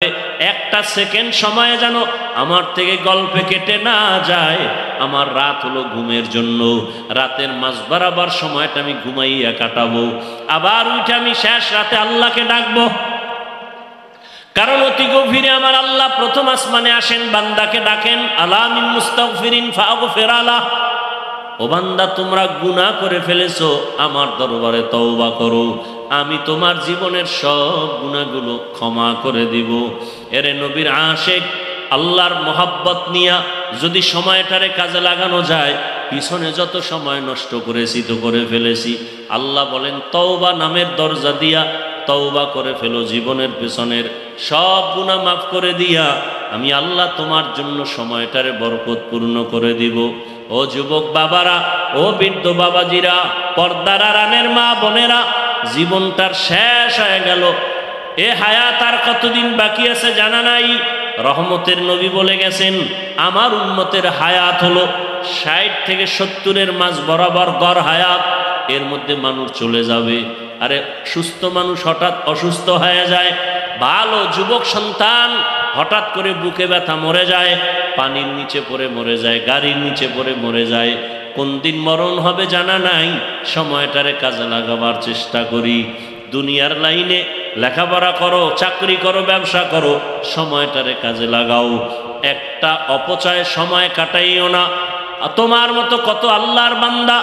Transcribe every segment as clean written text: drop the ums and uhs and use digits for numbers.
একটা সেকেন্ড সময়ে যেন আমার থেকে গল্পে কেটে না যায়। আমার রাত হলো ঘুমের জন্য, রাতের মাঝ বরাবর সময়টা আমি ঘুমাইয়া কাটাবো, আবার উঠে আমি শেষ রাতে আল্লাহকে ডাকবো। কারণ অতি গভীরে আমার আল্লাহ প্রথম আসমানে আসেন, বান্দাকে ডাকেন, আলা মিন মুস্তাগফিরিন ফাগফির আলাহ, ও বান্দা তোমরা গুনাহ করে ফেলেছো, আমার দরবারে তওবা করো, আমি তোমার জীবনের সব গুনাহগুলো ক্ষমা করে দিব। এরে নবীর আশিক, আল্লাহর মোহাব্বত নিয়া যদি সময়টারে কাজে লাগানো যায়, পিছনে যত সময় নষ্ট করেছি তো করে ফেলেছি। আল্লাহ বলেন তওবা নামের দরজা দিয়া তওবা করে ফেলো, জীবনের পেছনের সব গুনাহ মাফ করে দিয়া আমি আল্লাহ তোমার জন্য সময়টারে বরকতপূর্ণ করে দিব। ও যুবক বাবারা, ও বৃদ্ধ বাবাজিরা, পর্দার আড়ালের মা বোনেরা, জীবনটার শেষ হয়ে গেল, এ হায়াত আর কতদিন বাকি আছে জানা নাই। রহমতের নবী বলে গেছেন, আমার উম্মতের হায়াত হলো 60 থেকে 70-এর মাঝ বরাবর গড় হায়াত, এর মধ্যে মানুষ চলে যাবে। আরে সুস্থ মানুষ হঠাৎ অসুস্থ হয়ে যায়, ভালো যুবক সন্তান হঠাৎ করে বুকে ব্যথা মরে যায়, পানির নিচে পড়ে মরে যায়, গাড়ির নিচে পড়ে মরে যায়। কোন দিন মরণ হবে জানা নাই, সময়টারে কাজে লাগাবার চেষ্টা করি। দুনিয়ার লাইনে লেখাপড়া করো, চাকরি করো, ব্যবসা করো, সময়টারে কাজে লাগাও, একটা অপচয় সময় কাটাইও না। তোমার মতো কত আল্লাহর বান্দা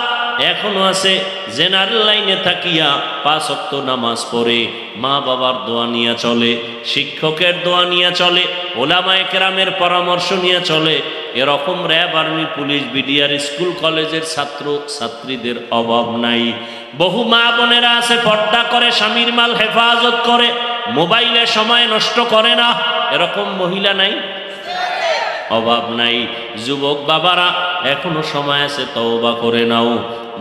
এখনো আছে জেনারেল লাইনে থাকিয়া 5 ওয়াক্ত নামাজ পড়ে, মা বাবার দোয়া নিয়ে চলে, শিক্ষকের দোয়া নিয়ে চলে, ওলামায়ে কেরামের পরামর্শ নিয়ে চলে। এরকম RAB, army, police, BDR, school কলেজের ছাত্র ছাত্রীদের অভাব নাই। বহু মা বোনেরা আছে পর্দা করে, স্বামীর মাল হেফাজত করে, মোবাইলে সময় নষ্ট করে না, এরকম মহিলা নাই? অভাব নাই। যুবক বাবারা, এখনো সময় আছে, তওবা করে নাও।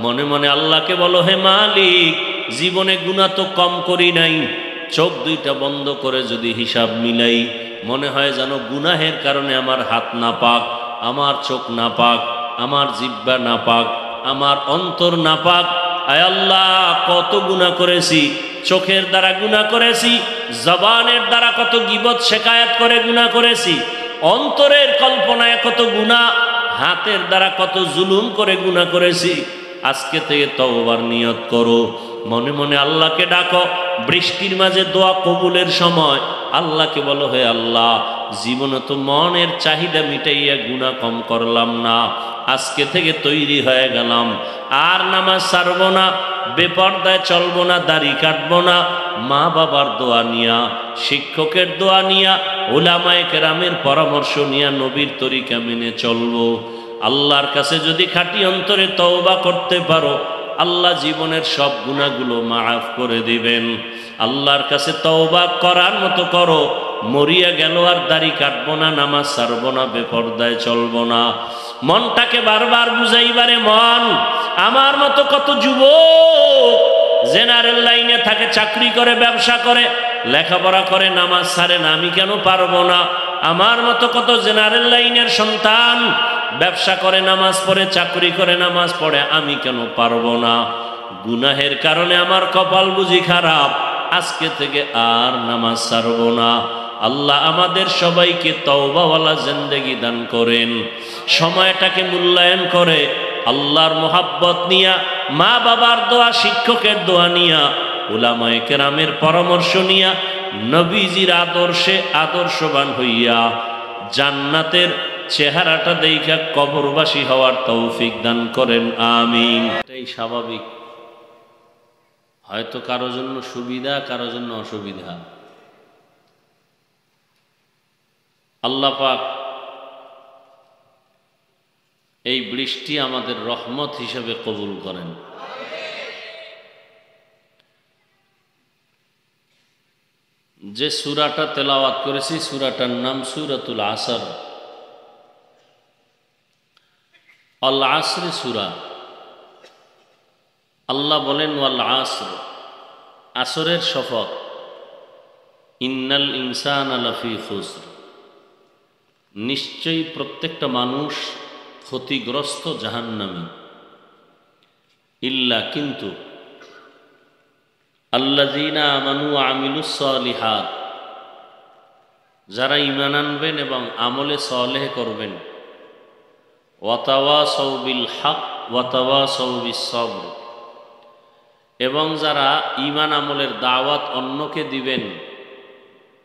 মনে মনে আল্লাহকে বলো, হে মালিক, জীবনে গুনাহ তো কম করি নাই, চোখ দুইটা বন্ধ করে যদি হিসাব মিলাই, মনে হয় যেন গুনাহের কারণে আমার হাত নাপাক, আমার চোখ নাপাক, আমার জিহ্বা নাপাক, আমার অন্তর নাপাক। আয় আল্লাহ, কত গুনাহ করেছি, চোখের দ্বারা গুনাহ করেছি, জবানের দ্বারা কত গীবত শিকায়াত করে গুনাহ করেছি, অন্তরের কল্পনায় কত গুনাহ, হাতের দ্বারা কত জুলুম করে গুনাহ করেছি। আজকে থেকে তওবার নিয়ত করো, মনে মনে আল্লাহকে ডাকো। বৃষ্টির মাঝে দোয়া কবুলের সময় আল্লাহকে বলো, হে আল্লাহ, জীবনে তো মনের চাহিদা মিটাইয়া গুনাহ কম করলাম না, আজকে থেকে তৈরি হয়ে গেলাম, আর নামাজ ছাড়ব না, বেপর্দায় চলবো না, দাড়ি কাটবো না, মা বাবার দোয়া নিয়া, শিক্ষকের দোয়া নিয়া, ওলামায়ে কেরামের পরামর্শ নিয়া নবীর তরিকা মেনে চলবো। আল্লাহর কাছে যদি খাঁটি অন্তরে তওবা করতে পারো, আল্লাহ জীবনের সব গুনাহগুলো মাফ করে দিবেন। আল্লাহর কাছে তওবা করার মতো করো, মরিয়া গেল আর দাড়ি কাটবো না, নামাজ ছাড়বো না, বেপর্দায় চলবো না। মনটাকে বারবার বুঝাইবারে মন, আমার মতো কত যুবক জেনারেল লাইনে থাকে, চাকরি করে, ব্যবসা করে, লেখাপড়া করে, নামাজ ছাড়ে না, আমি কেন পারবো না? আমার মতো কত জেনারেল লাইনের সন্তান ব্যবসা করে, নামাজ পড়ে, চাকরি করে, নামাজ পড়ে, আমি কেন পারবো না? গুনাহের কারণে আমার কপাল বুঝি খারাপ, আজকে থেকে আর নামাজ ছাড়বো না। আল্লাহ আমাদের সবাইকে তওবাওয়ালা জিন্দেগি দান করেন। সময়টাকে মূল্যায়ন করে আল্লাহর মোহাব্বত নিয়া, মা বাবার দোয়া, শিক্ষকের দোয়া নিয়া, উলামায়ে কেরামের পরামর্শ নিয়া, নবীজির আদর্শে আদর্শবান হইয়া জান্নাতের চেহারাটা দেখা কবরবাসী হওয়ার তৌফিক দান করেন, আমিন। এটাই স্বাভাবিক, হয়তো কারো জন্য সুবিধা, কারো জন্য অসুবিধা। আল্লাহ পাক এই বৃষ্টি আমাদের রহমত হিসেবে কবুল করেন। যে সূরাটা তেলাওয়াত করেছি, সূরাটার নাম সূরাতুল আসর, আল আসর সূরা। আল্লাহ বলেন, ওয়াল আসর, আসরের শপথ, ইন্নাল ইনসানা লাফি খুসর, নিশ্চয়ই প্রত্যেকটা মানুষ ক্ষতিগ্রস্ত, জাহান্নামী, ইল্লা, কিন্তু, আল্লাযীনা আমানু ওয়া আমিলুস সালিহাত, যারা ঈমান আনবেন এবং আমলে সালেহ করবেন, ওয়াতাওয়াসাউ বিল হক ওয়াতাওয়াসাউ বিস সবর, এবং যারা ঈমান আমলের দাওয়াত অন্যকে দিবেন,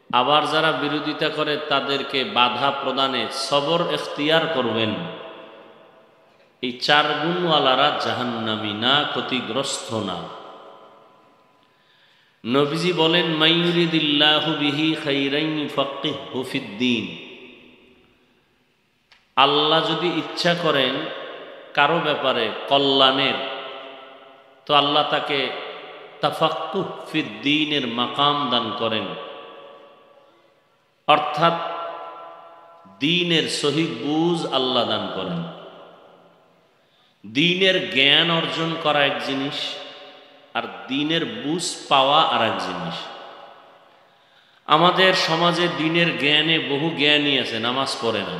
আবার যারা বিরোধিতা করে তাদেরকে বাধা প্রদানে সবর ইখতিয়ার করবেন, এই চার গুণওয়ালারা জাহান্নামী না, ক্ষতিগ্রস্ত না। নবীজি বলেন, মাইয়ুরিদিল্লাহু বিহি খাইরান ইউফাক্কিহহু ফিদ্দীন, আল্লাহ যদি ইচ্ছা করেন কারো ব্যাপারে কল্যাণের, তো আল্লাহ তাকে তাফাক্কুহ ফিদ্দীনের মাকাম দান করেন, অর্থাৎ দ্বীনের সহি বুঝ আল্লাহ দান করেন। দ্বীনের জ্ঞান অর্জন করা এক জিনিস, আর দ্বীনের বুঝ পাওয়া আর এক জিনিস। আমাদের সমাজে দ্বীনের জ্ঞানে বহু জ্ঞানী আছে, নামাজ পড়ে না,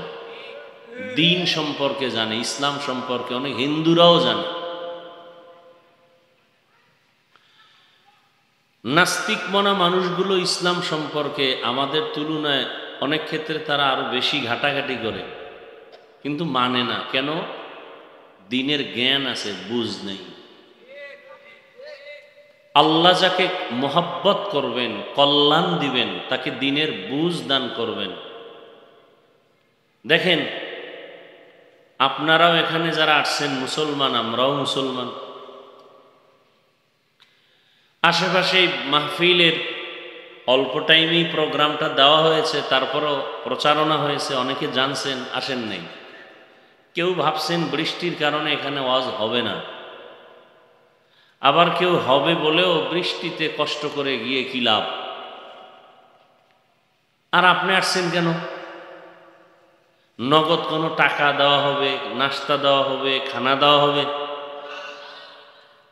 দ্বীন সম্পর্কে জানে, ইসলাম সম্পর্কে অনেক হিন্দুরাও জানে। নাস্তিক মনা মানুষগুলো ইসলাম সম্পর্কে আমাদের তুলনায় অনেক ক্ষেত্রে তারা আরো বেশি ঘাটাঘাটি করে, কিন্তু মানে না। কেন? দ্বীনের জ্ঞান আছে, বুঝ নেই। আল্লাহ যাকে মোহাব্বত করবেন, কল্যাণ দিবেন, তাকে দ্বীনের বুঝ দান করবেন। দেখেন, আপনারাও এখানে যারা আসছেন মুসলমান, আমরাও মুসলমান। আশেপাশে মাহফিলের অল্প টাইমেই প্রোগ্রামটা দেওয়া হয়েছে, তারপরও প্রচারণা হয়েছে, অনেকে জানছেন, আসেন নাই। কেউ ভাবছেন বৃষ্টির কারণে এখানে ওয়াজ হবে না, আবার কেউ হবে বলেও বৃষ্টিতে কষ্ট করে গিয়ে কি লাভ। আর আপনি আসছেন কেন? নগদ কোনো টাকা দেওয়া হবে, নাস্তা দেওয়া হবে, খানা দেওয়া হবে?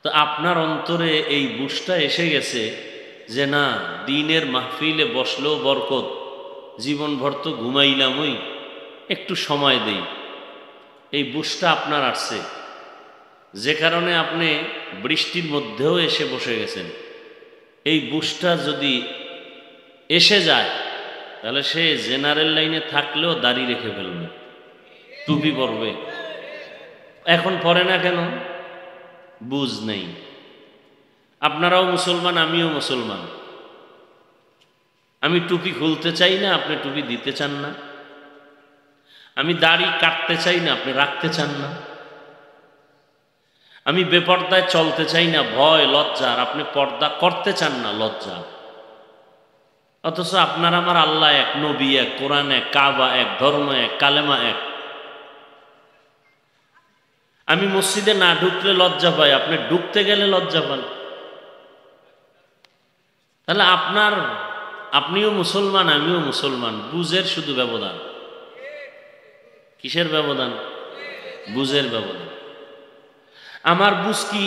তো আপনার অন্তরে এই বুঝটা এসে গেছে যে না, দ্বীনের মাহফিলে বসলেও বরকত, জীবনভর তো ঘুমাইলামই, একটু সময় দেই। এই বুঝটা আপনার আসছে, যে কারণে আপনি বৃষ্টির মধ্যেও এসে বসে গেছেন। এই বুঝটা যদি এসে যায়, তাহলে সে জেনারেল লাইনে থাকলেও দাড়ি রেখে ফেলবে, টুপি পরবে। এখন পরে না কেন? বুঝ নেই। আপনারাও মুসলমান, আমিও মুসলমান। আমি টুপি খুলতে চাই না, আপনি টুপি দিতে চান না। আমি দাড়ি কাটতে চাই না, আপনি রাখতে চান না। আমি বেপর্দায় চলতে চাই না, ভয় লজ্জা, আর আপনি পর্দা করতে চান না, লজ্জা। অথচ আপনার আমার আল্লাহ এক, নবী এক, কোরআন এক, কাবা এক, ধর্ম এক, কালেমা এক। আমি মসজিদে না ঢুকলে লজ্জা পাই, আপনি ঢুকতে গেলে লজ্জা পান। তাহলে আপনিও মুসলমান, আমিও মুসলমান, বুঝের শুধু ব্যবধান। কিসের ব্যবধান? বুঝের ব্যবধান। আমার বুঝ কি?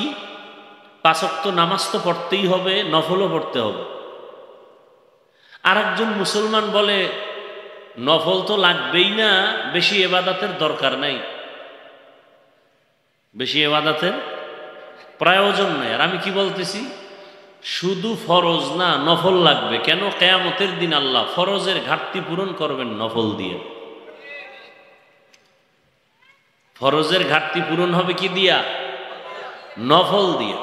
5 ওয়াক্ত নামাজ তো পড়তেই হবে, নফলও পড়তে হবে। আর একজন মুসলমান বলে নফল তো লাগবেই না, বেশি ইবাদতের দরকার নাই, বেশি ইবাদতের প্রয়োজন নাই। আর আমি কি বলতেছি? শুধু ফরজ না, নফল লাগবে। কেন? কিয়ামতের দিন আল্লাহ ফরজের ঘাটতি পূরণ করবেন নফল দিয়ে। ফরজের ঘাটতি পূরণ হবে কি দিয়া? নফল দিয়া।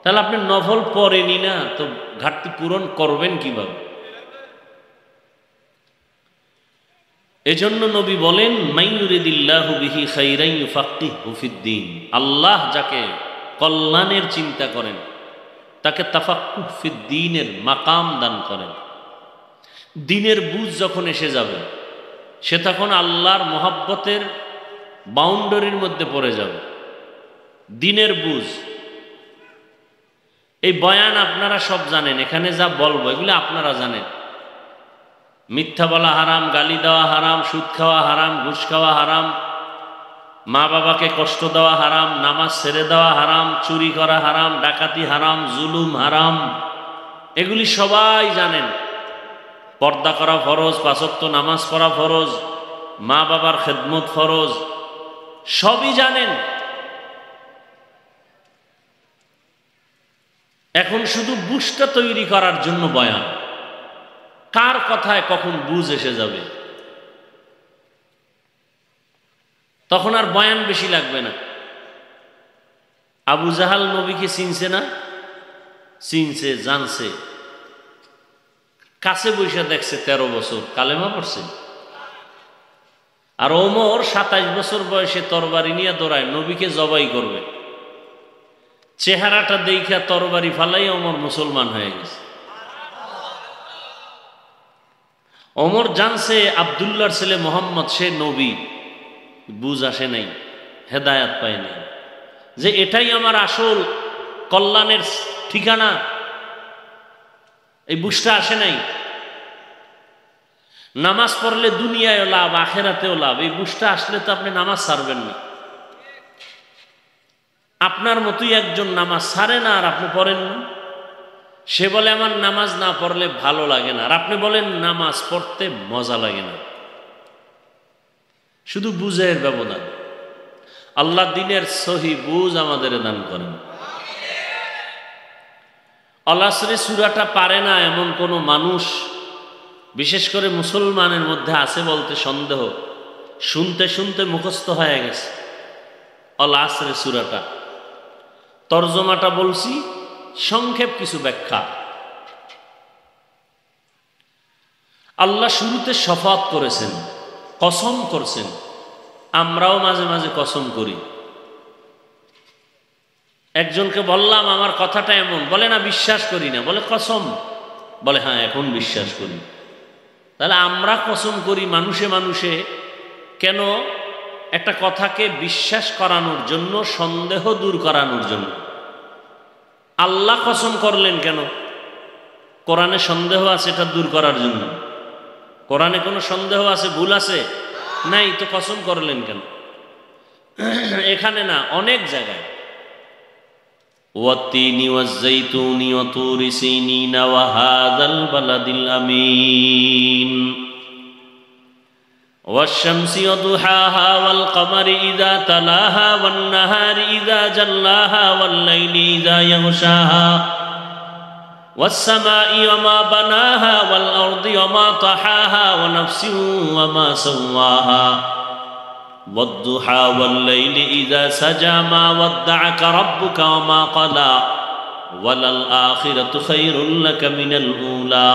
তাহলে আপনি নফল পড়েনি না, তো ঘাটতি পূরণ করবেন কিভাবে? এজন্য নবী বলেন, মাইয়ুরিদিল্লাহু বিহি খাইরান ইউফাক্কিহহু ফিদ্দীন, আল্লাহ যাকে কল্যাণের চিন্তা করেন, তাকে তাফাক্কুহ ফিদ্দীনের মাকাম দান করেন। দ্বীনের বুঝ যখন এসে যাবে, সে তখন আল্লাহর মহব্বতের বাউন্ডারির মধ্যে পড়ে যাবে। দ্বীনের বুঝ, এই বয়ান আপনারা সব জানেন, এখানে যা বলবো এগুলো আপনারা জানেন। মিথ্যা বলা হারাম, গালি দেওয়া হারাম, সুদ খাওয়া হারাম, ঘুষ খাওয়া হারাম, মা বাবাকে কষ্ট দেওয়া হারাম, নামাজ ছেড়ে দেওয়া হারাম, চুরি করা হারাম, ডাকাতি হারাম, জুলুম হারাম, এগুলি সবাই জানেন। পর্দা করা ফরজ, 5 ওয়াক্ত নামাজ পড়া ফরজ, মা বাবার খেদমত ফরজ, সবই জানেন। এখন শুধু বুঝটা তৈরি করার জন্য বয়ান। কার কথায় কখন বুঝ এসে যাবে, তখন আর বয়ান বেশি লাগবে না। আবু জাহাল নবীকে চিনছে না? চিনছে, জানছে, কাছে বৈশা দেখছে, 13 বছর কালেমা পড়ছে। আর ওমর 27 বছর বয়সে তরবারি নিয়ে দৌড়ায়, নবীকে জবাই করবে। চেহারাটা দেখা তরবারি ফালাই ওমর মুসলমান হয়ে গেছে। ওমর জানছে আব্দুল্লাহর ছেলে মোহাম্মদ সে নবী, বুঝ আসে নাই, হেদায়াত পায় নাই, যে এটাই আমার আসল কল্যাণের ঠিকানা, এই বুঝটা আসে নাই। নামাজ পড়লে দুনিয়ায়ও লাভ, আখেরাতেও লাভ, এই বুঝটা আসলে তো আপনি নামাজ ছাড়বেন না। আপনার মতোই একজন নামাজ ছাড়ে না আর আপনি পড়েন না। সে বলে আমার নামাজ না পড়লে ভালো লাগে না, আর আপনি বলেন নামাজ পড়তে মজা লাগে না। শুধু বুঝের ব্যবধান। আল্লাহ দিনের সহি বুঝ আমাদের দান করেন। আল আসরে সূরাটা পারে না এমন কোন মানুষ, বিশেষ করে মুসলমানের মধ্যে আছে বলতে সন্দেহ। শুনতে শুনতে মুখস্থ হয়ে গেছে আল আসরে সূরাটা। তরজমাটা বলছি, সংক্ষেপ কিছু ব্যাখ্যা। আল্লাহ শুরুতে শপথ করেছেন, কসম করছেন। আমরাও মাঝে মাঝে কসম করি। একজনকে বললাম আমার কথাটা এমন, বলে না বিশ্বাস করি না, বলে কসম, বলে হ্যাঁ এখন বিশ্বাস করি। তাহলে আমরা কসম করি মানুষে মানুষে কেন? একটা কথাকে বিশ্বাস করানোর জন্য, সন্দেহ দূর করানোর জন্য। আল্লাহ কসম করলেন কেন? কোরআনে সন্দেহ আছে, এটা দূর করার জন্য। কোরআনে কোনো সন্দেহ আছে, ভুল আছে? নাই, তো কসম করলেন কেন? এখানে না, অনেক জায়গায়। ওয়াত্তিনি ওয়াজ্জাইতুনি ওয়া তুরি সিনিনা ওয়া হাযাল বালাদিল আমিন ওয়াশ-শামসি ওয়া দুহাহা ওয়াল কমারি ইযা তালাহা ওয়ান নাহারি ইযা জাল্লাহা ওয়াল লাইলি ইযা ইয়াগশাহা والسماء وما بناها والأرض وما طحاها ونفس وما سواها والضحى والليل إذا سجى ما ودعك ربك وما قلى وللآخرة خير لك من الأولى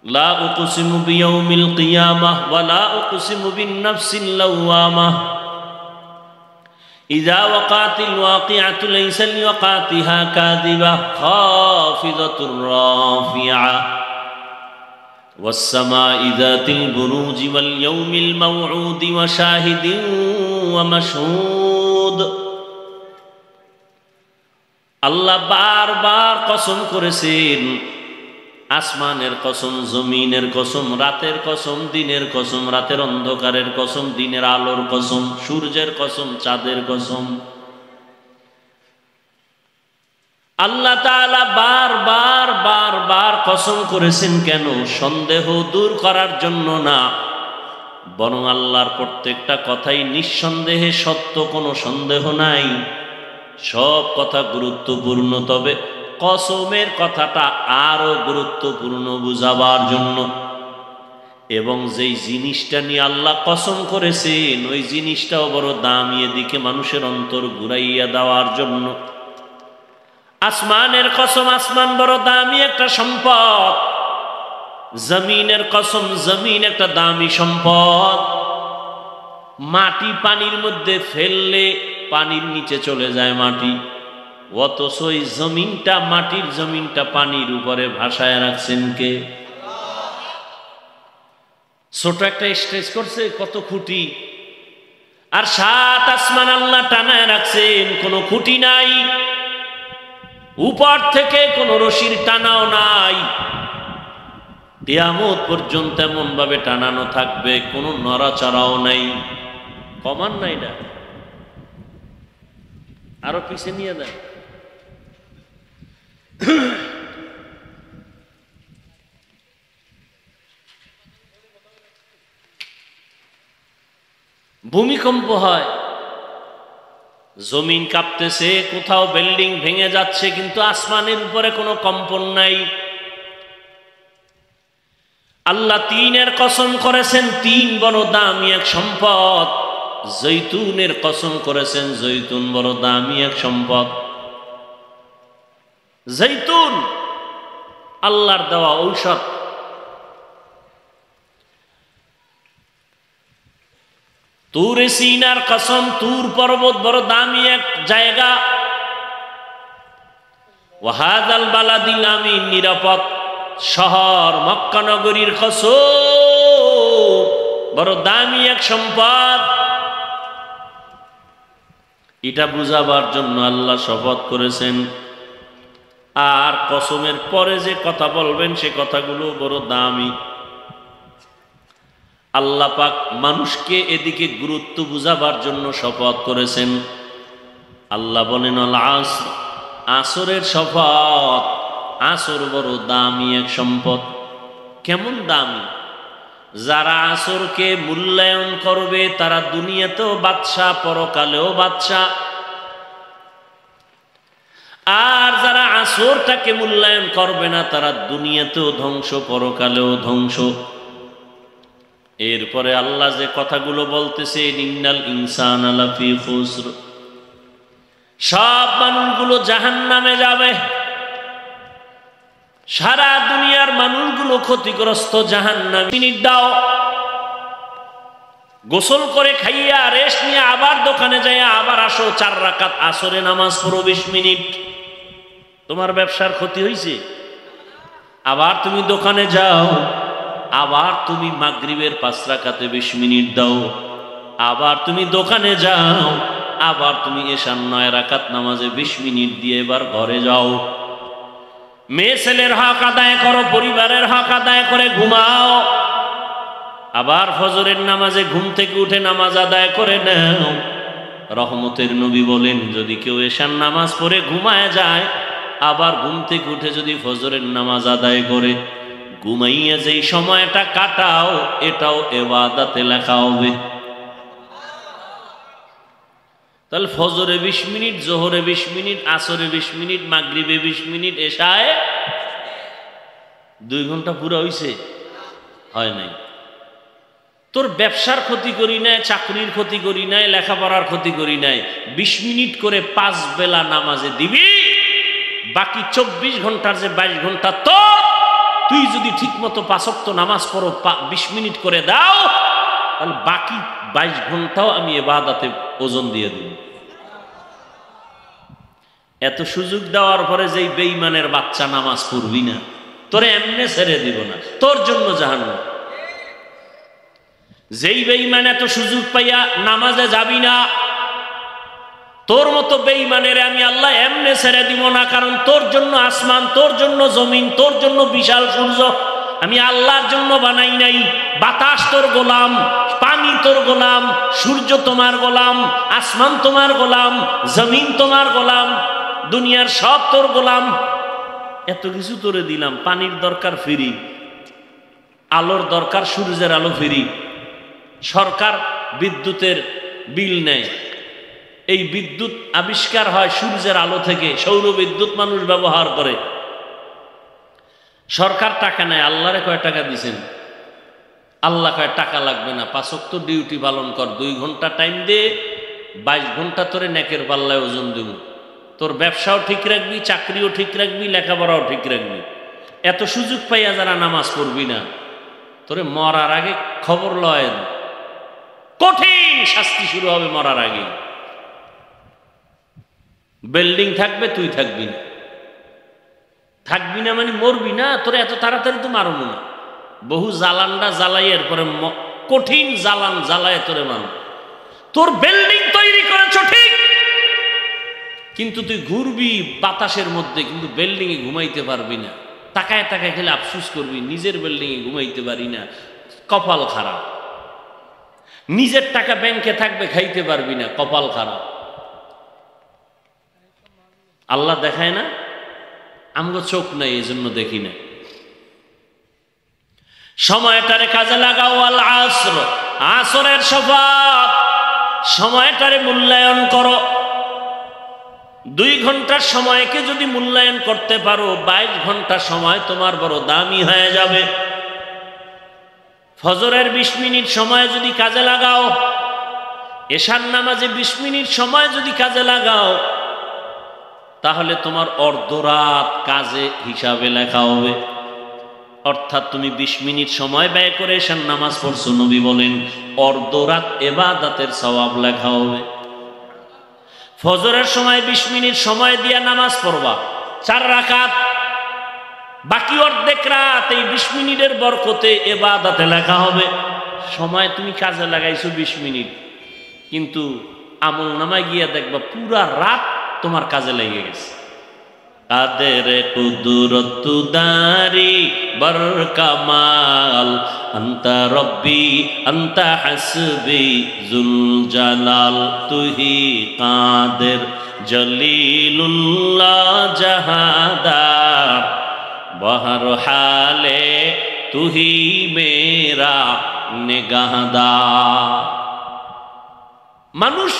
لا أقسم بيوم القيامة ولا أقسم بالنفس اللوامة إذا وقعت الواقعة ليس لوقعتها كاذبة خافضة رافعة والسماء ذات البروج واليوم الموعود وشاهد ومشهود আল্লাহ বারবার কসম করেছেন। আসমানের কসম, জমিনের কসম, রাতের কসম, দিনের কসম, রাতের অন্ধকারের কসম, দিনের আলোর কসম, সূর্যের কসম, চাঁদের কসম। আল্লাহ তাআলা বারবার বারবার কসম করেছেন কেন? সন্দেহ দূর করার জন্য না, বরং আল্লাহর প্রত্যেকটা কথাই নিঃসন্দেহে সত্য, কোনো সন্দেহ নাই। সব কথা গুরুত্বপূর্ণ, তবে কসমের কথাটা আরো গুরুত্বপূর্ণ বুঝাবার জন্য। এবং যেই জিনিসটা নিয়ে আল্লাহ কসম করেছেন ওই জিনিসটাও বড় দামি, এদিকে মানুষের অন্তর ঘুরাইয়া দেওয়ার জন্য। আসমানের কসম, আসমান বড় দামি একটা সম্পদ। জমিনের কসম, জমিন একটা দামি সম্পদ। মাটি পানির মধ্যে ফেললে পানির নিচে চলে যায় মাটি, অথচ ওই জমিনটা, মাটির জমিনটা পানির উপরে ভাসায় রাখছেন কে? ছোট একটা স্টেজ করছে, কত খুঁটি, আর 7 আসমান আল্লাহ টানায় রাখছেন, কোনো খুঁটি নাই, উপর থেকে কোনো রশির টানাও নাই। কিয়ামত পর্যন্ত এমন ভাবে টানানো থাকবে, কোনো নড়াচড়াও নাই, কমান নাই। না আরো পিছিয়ে নিয়ে দেয়। ভূমিকম্প হয়, জমিন কাঁপতেছে, কোথাও বিল্ডিং ভেঙে যাচ্ছে, কিন্তু আসমানের উপরে কোনো কম্পন নাই। আল্লাহ তিনের কসম করেছেন, তিন বড় দামি এক সম্পদ। জৈতুনের কসম করেছেন, জৈতুন বড় দামি এক সম্পদ। জৈতুন আল্লাহর দেওয়া ঔষধ। তুর সিনার কসম, তুর পর্বত বড় দামি এক জায়গা। ওয়াহাদাল বালাদিল আমিন, নিরাপদ শহর মক্কা নগরীর কসম, বড় দামি এক সম্পদ। এটা বুঝাবার জন্য আল্লাহ শপথ করেছেন। আর কসমের পরে যে কথা বলবেন সে কথাগুলো বড় দামি। আল্লাহ পাক মানুষকে এদিকে গুরুত্ব বুঝাবার জন্য শপথ করেছেন। আল্লাহ বলেন, আল আসর, আসরের শপথ। আসর বড় দামি এক সম্পদ। কেমন দামি? যারা আসরকে মূল্যায়ন করবে তারা দুনিয়াতেও বাদশা, পরকালেও বাদশা। আর যারা আসরটাকে মূল্যায়ন করবে না তারা দুনিয়াতেও ধ্বংস, পরকালেও ধ্বংস। এরপরে আল্লাহ যে কথাগুলো বলতেছে, ইন্নাল ইনসানা লাফি খুসর, সব মানুষগুলো জাহান্নামে যাবে। সারা দুনিয়ার মানুষগুলো ক্ষতিগ্রস্ত, জাহান্নামে। মিনিট দাও, গোসল করে খাইয়া রেস্ট নিয়ে আবার দোকানে যাইয়া আবার আসো, 4 রাকাত আসরে নামাজ পড়ো 20 মিনিট। তোমার ব্যবসার ক্ষতি হয়েছে? আবার তুমি দোকানে যাও, আবার তুমি মাগরিবের 5 রাকাতে 20 মিনিট দাও। আবার তুমি দোকানে যাও, আবার তুমি এশার 9 রাকাত নামাজে 20 মিনিট দিয়ে এবার ঘরে যাও। মেয়ে ছেলের হক আদায় করো, পরিবারের হক আদায় করে ঘুমাও। আবার ফজরের নামাজে ঘুম থেকে উঠে নামাজ আদায় করে নাও। রহমতের নবী বলেন, যদি কেউ এশার নামাজ পড়ে ঘুমায় যায়, আবার ঘুম থেকে উঠে যদি ফজরের নামাজ আদায় করে, ঘুমাইয়া যেই সময়টা কাটাও এটাও ইবাদতে লেখা হবে। তাহলে ফজরে 20 মিনিট, জোহরে 20 মিনিট, আসরে 20 মিনিট, মাগরিবে 20 মিনিট, এশায় 2 ঘন্টা পুরো হইছে? হয় নাই। তোর ব্যবসার ক্ষতি করি নাই, চাকরির ক্ষতি করি নাই, লেখাপড়ার ক্ষতি করি নাই। 20 মিনিট করে 5 বেলা নামাজে দিবি, বাকি 24 ঘন্টার যে 22 ঘন্টা তো তুই যদি ঠিক মতো 5 ওয়াক্ত নামাজ পড়ো, 20 মিনিট করে দাও, তাহলে বাকি 22 ঘন্টাও আমি ইবাদতে ওজন দিয়ে দিব। এত সুযোগ দেওয়ার পরে যেই বেঈমানের বাচ্চা নামাজ পড়বি না, তোরে এমনি ছেড়ে দিব না, তোর জন্য জাহান্নাম। যেই বেঈমান এত সুযোগ পাইয়া নামাজে যাবি না, তোর মতো বেঈমানের আমি আল্লাহ এমনি ছেড়ে দিব না। কারণ তোর জন্য আসমান, তোর জন্য জমিন, তোর জন্য বিশাল সূর্য আমি আল্লাহর জন্য বানাই নাই। বাতাস তোর গোলাম, পানি তোর গোলাম, সূর্য তোমার গোলাম, আসমান তোমার গোলাম, জমিন তোমার গোলাম, দুনিয়ার সব তোর গোলাম। এত কিছু তোরে দিলাম। পানির দরকার ফ্রি, আলোর দরকার, সূর্যের আলো ফ্রি। সরকার বিদ্যুতের বিল নেয়। এই বিদ্যুৎ আবিষ্কার হয় সূর্যের আলো থেকে। সৌর বিদ্যুৎ মানুষ ব্যবহার করে। সরকার টাকা নেয়। আল্লাহরে কয় টাকা দিছেন? আল্লাহ কয় টাকা লাগবে না, 5 ওয়াক্ত ডিউটি পালন কর, 2 ঘন্টা টাইম দে, 22 ঘন্টা তোরে নেকের পাল্লায় ওজন দেব। তোর ব্যবসাও ঠিক রাখবি, চাকরিও ঠিক রাখবি, লেখাপড়াও ঠিক রাখবি। এত সুযোগ পাইয়া যারা নামাজ পড়বি না, তোরে মরার আগে খবর লয়, কঠিন শাস্তি শুরু হবে মরার আগে। বিল্ডিং থাকবে, তুই থাকবি না। থাকবি না মানে মরবি না, তোরে এত তাড়াতাড়ি তো মারবো না। বহু জ্বালানটা জ্বালাই, এরপরে কঠিন জ্বালান জ্বালায় তোরে মারব। তোর বিল্ডিং তৈরি করেছ ঠিক, কিন্তু তুই ঘুরবি বাতাসের মধ্যে, কিন্তু বিল্ডিং এ ঘুমাইতে পারবি না। তাকায় তাকায় খেলে আফসুস করবি, নিজের বিল্ডিং এ ঘুমাইতে পারি না, কপাল খারাপ। নিজের টাকা ব্যাংকে থাকবে, খাইতে পারবি না, কপাল খারাপ। আল্লাহ দেখায় না, আমগো চোখ নাই, এই জন্য দেখি না। সময়টারে কাজে লাগাও। আল আসর, আসরের শপথ। সময়টারে মূল্যায়ন করো। 2 ঘন্টার সময়কে যদি মূল্যায়ন করতে পারো, 22 ঘন্টা সময় তোমার বড় দামি হয়ে যাবে। ফজরের 20 মিনিট সময় যদি কাজে লাগাও, এশার নামাজে 20 মিনিট সময় যদি কাজে লাগাও, তাহলে তোমার অর্ধরাত কাজে হিসাবে লেখা হবে। অর্থাৎ তুমি 20 মিনিট সময় ব্যয় করে এশার নামাজ পড়ছো, নবী বলেন অর্ধরাত ইবাদতের সওয়াব লেখা হবে। ফজরের সময় 20 মিনিট সময় দিয়ে নামাজ পড়বা, 4 রাকাত, বাকি অর্ধেক রাত এই 20 মিনিটের বরকতে ইবাদতে লেখা হবে। সময় তুমি কাজে লাগাইছো 20 মিনিট, কিন্তু আমল নামায় গিয়ে দেখবা পুরা রাত তোমার কাজে লেগে গেছে। কাদের কুদরত দারি বর কামাল, আন্তা রব্বি আন্তা হাসবি জুল জালাল, তুহি কাদের জলিলুল্লাহ জাহাদার, বহর হালে তুহি মেরা নিগাহদার। মানুষ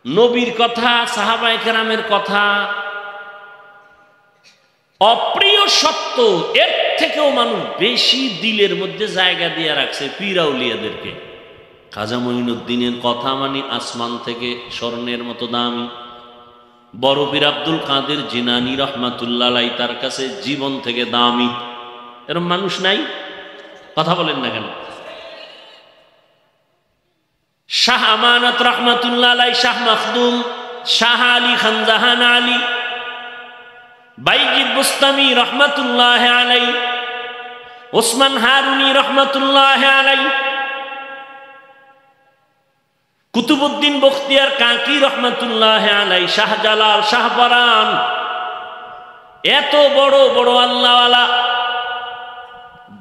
নবীর কথা, সাহাবায়ে কেরামের কথা অপ্রিয় সত্য, এর থেকেও মানুষ বেশি দিলের মধ্যে জায়গা দিয়ে রাখছে পীর আউলিয়াদেরকে। খাজা মঈনুদ্দিনের কথা মানে আসমান থেকে স্বর্ণের মতো দামি। বড় পীর আব্দুল কাদের জিলানী রহমাতুল্লাহ আলাইহি তার কাছে জীবন থেকে দামি। এরকম মানুষ নাই? কথা বলেন না কেন? শাহ আমানত রহমাতুল্লাহ আলাইহি, শাহ মখদুম, শাহ আলী খান জাহান আলী, বাইজিদ বুস্তামি রহমাতুল্লাহ আলাইহি, ওসমান হারুনি রহমাতুল্লাহ আলাইহি, কুতুবউদ্দিন বখতিয়ার কাকি রহমাতুল্লাহ আলাইহি, শাহজালাল, শাহপরান, এত বড় বড় আল্লাহওয়ালা।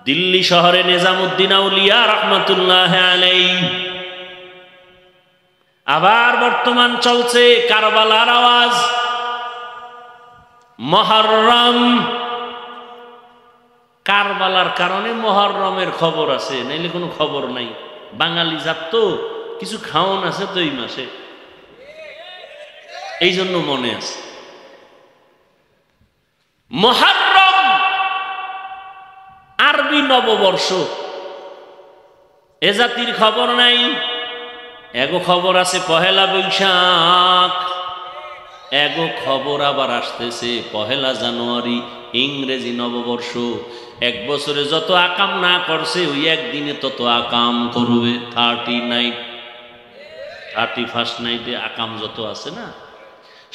দিল্লি শহরে নিজামুদ্দিন আউলিয়া রহমাতুল্লাহ আলাইহি। আবার বর্তমান চলছে কারবালার আওয়াজ, মুহররম। কারবালার কারণে মুহররমের খবর আছে, নাইলে কোনো খবর নাই। বাঙালি জাত তো, কিছু খাওন আছে তো এই মাসে, এই জন্য মনে আছে। মুহররম আরবি নববর্ষ, এ জাতির খবর নাই। এগো খবর আছে পহেলা বৈশাখ, এগো খবর আবার আসতেছে 1 জানুয়ারি, ইংরেজি নববর্ষ। 1 বছরে যত আকাম না করছে, ওই একদিনে তত আকাম করবে। 31st নাইটে আকাম যত আছে না,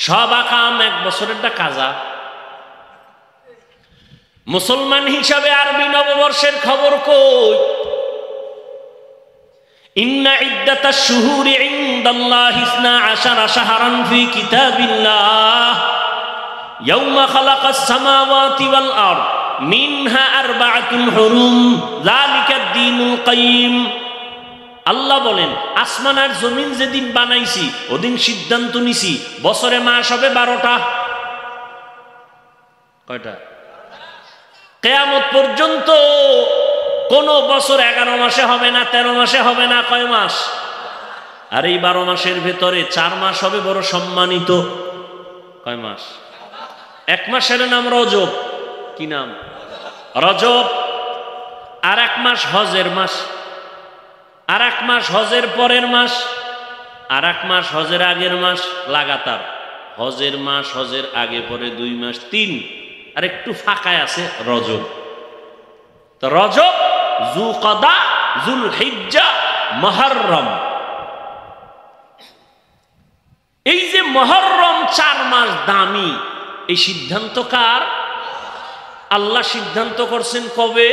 সব আকাম 1 বছরেরটা কাজা। মুসলমান হিসাবে আরবি নববর্ষের খবর কই? ইন্না ইদ্দাতাশ শুহুরি ইনদাল্লাহি 12 শাহরান ফি কিতাবিল্লাহ ইয়াওমা খালাকাস সামাওয়াতি ওয়াল আরদ মিনহা আরবাআতুন হুরুম যালিকাদ দীনুল কাইয়্যিম। আল্লাহ বলেন, আসমান আর জমিন যেদিন বানাইছি ওদিন সিদ্ধান্ত নিছি বছরে মাস হবে 12টা। কয়টা? কিয়ামত পর্যন্ত কোন বছর 11 মাসে হবে না, 13 মাসে হবে না। কয় মাস? আর এই 12 মাসের ভেতরে 4 মাস হবে বড় সম্মানিত। কয় মাস? 1 মাসের নাম রজব। কি নাম? রজব। আর 1 মাস হজের মাস, আর 1 মাস হজের পরের মাস, আর 1 মাস হজের আগের মাস। লাগাতার হজের মাস, হজের আগে পরে 2 মাস, 3। আর একটু ফাঁকায় আছে রজব। তো রজব, যুলকদা, যুলহিজ্জা, মুহররম। এই যে মুহররম 4 মাস দামি, এই সিদ্ধান্ত কার? আল্লাহ সিদ্ধান্ত করছেন কবে?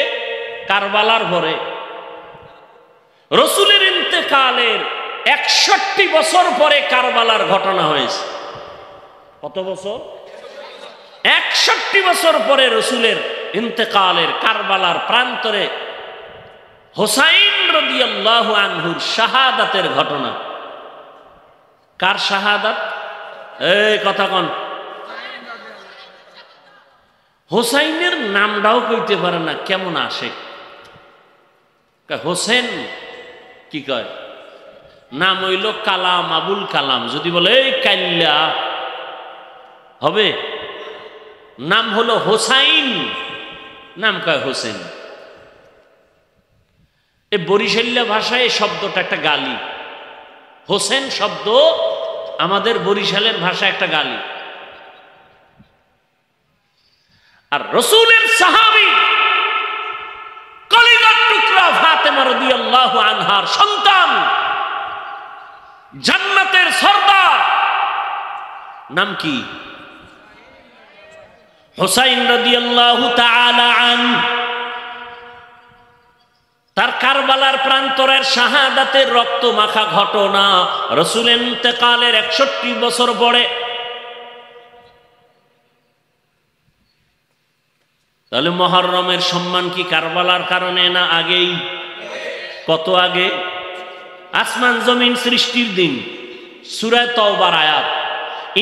কারবালার পরে। রসুলের ইন্তেকালের 61 বছর পরে কারবালার ঘটনা হয়েছে। কত বছর? 61 বছর পরে রসুলের ইন্তেকালের কারবালার প্রান্তরে হোসাইন রাদিয়াল্লাহু আনহুর শাহাদাতের ঘটনা। কার শাহাদাত? এই কথা কন। হোসাইনের নামটাও কইতে পারে না, কেমন আসে। হোসেন কি কয়? নাম হইল কালাম, আবুল কালাম। যদি বলে এই কাল্লা হবে, নাম হলো হোসাইন, নাম কয় হোসেন। এই বরিশাল্য ভাষায় এই শব্দটা একটা গালি। হোসেন শব্দ আমাদের বরিশালের ভাষা একটা গালি। আর রসুলের সাহাবী কলিজার টুকরা ফাতেমা রাদিয়াল্লাহু আনহার সন্তান, জান্নাতের সরদার, নাম কি? হুসাইন রাদিয়াল্লাহু তাআলা আনহু। তার কারবালার প্রান্তরের শাহাদাতের রক্ত মাখা ঘটনা রসুলের ইন্তেকালের 61 বছর পরে। তাহলে মুহররমের সম্মান কি কারবালার কারণে না আগেই? কত আগে? আসমান জমিন সৃষ্টির দিন, সূরা তাওবার আয়াত,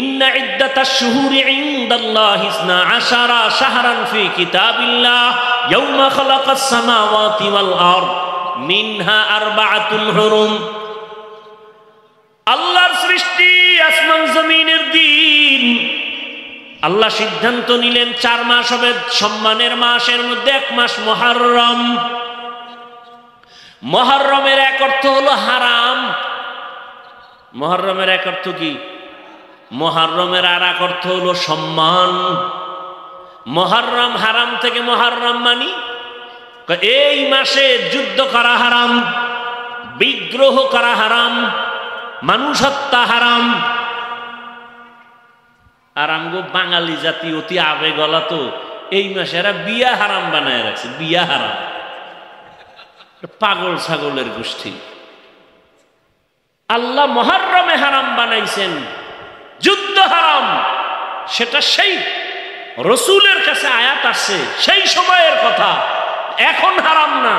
ইন্না ইদ্দাতাশ শুহুরি ইনদাল্লাহি 12 শাহরান ফি কিতাবিল্লাহ ইয়াওমা খালাকাস সামাওয়াতি ওয়াল আরদ মিনহা আরবাআতুল হুরুম। আল্লাহর সৃষ্টি আসমান জমিনের দিন, আল্লাহ সিদ্ধান্ত নিলেন 4 মাস হবে সম্মানের মাসের মধ্যে 1 মাস মুহররম। মুহররমের এক অর্থ হলো হারাম। মুহররমের এক অর্থ কি? মুহররমের আর এক অর্থ হলো সম্মান। মুহররম হারাম থেকে মুহররম মানি এই মাসে যুদ্ধ করা হারাম, বিগ্রহ করা হারাম, মানুষ হত্যা হারাম। আর আমগো বাঙালি জাতি অতি আবেগলা, তো এই মাসে এরা বিয়া হারাম বানায় রাখছে। বিয়া হারাম, পাগল ছাগলের গোষ্ঠী। আল্লাহ মুহররমে হারাম বানাইছেন, যুদ্ধ হারাম। সেটা সেই রসুলের কাছে আয়াত আসছে, সেই সময়ের কথা, এখন হারাম না।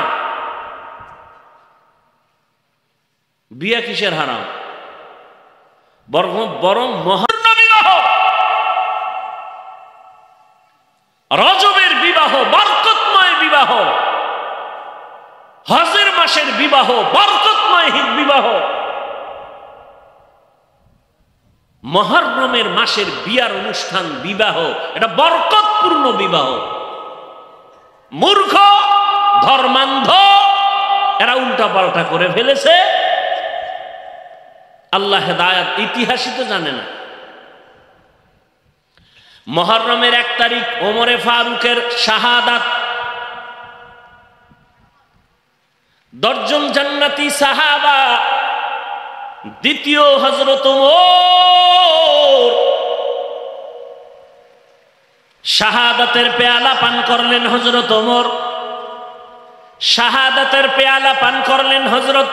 বিয়া কিসের হারাম? বরং মুহররম বিবাহ, রজবের বিবাহ, বরকতময় বিবাহ, হজের মাসের বিবাহ, বরকতময় বিবাহ। মুহররমের মাসের বিয়ার অনুষ্ঠান, বিবাহ, এটা বরকতপূর্ণ বিবাহ। মূর্খ, ধর্মান্ধ এরা উল্টা পাল্টা করে ফেলেছে। আল্লাহ হেদায়েত, ইতিহাসই তো জানে না। মুহররমের 1 তারিখ ওমরে ফারুকের শাহাদাত। 10 জন জান্নাতি সাহাবা, দ্বিতীয় হযরত ওমর শাহাদাতের পেয়ালা পান করলেন। হযরত ওমর শাহাদাতের পেয়ালা পান করলেন। হযরত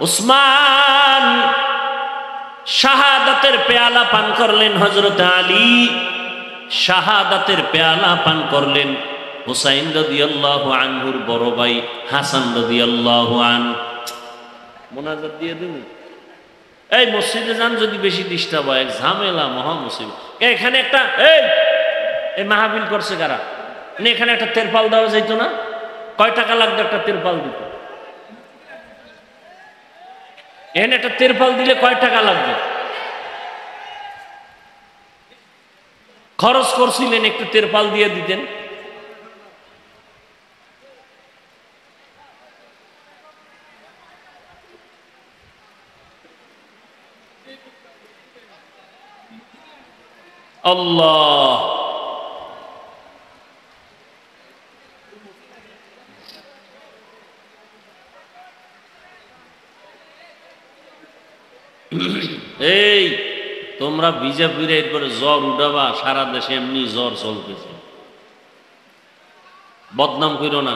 উসমান শাহাদাতের পেয়ালা পান করলেন। হযরত আলী শাহাদাতের পেয়ালা পান করলেন। হুসাইন রাদিয়াল্লাহু আনহুর বড় ভাই হাসান রাদিয়াল্লাহু আনহু। মোনাজাত দিয়ে দিন। এই মসজিদে যান যদি বেশি ডিস্টার্ব হয়, ঝামেলা, মহা মুসিবত। এখানে একটা এই মাহফিল করছে কারা? এখানে একটা তেরপাল দেওয়া যাইতো না? কয় টাকা লাগবে একটা তেরপাল দিতে? এখানে একটা তেরপাল দিলে কয় টাকা লাগবে? খরচ করছিলেন, একটু তেরপাল দিয়ে দিতেন। আল্লাহ, এই তোমরা বিজেপির এরপরে জ্বর উঠাবা, সারা দেশে এমনি জ্বর চলতেছে। বদনাম করো না।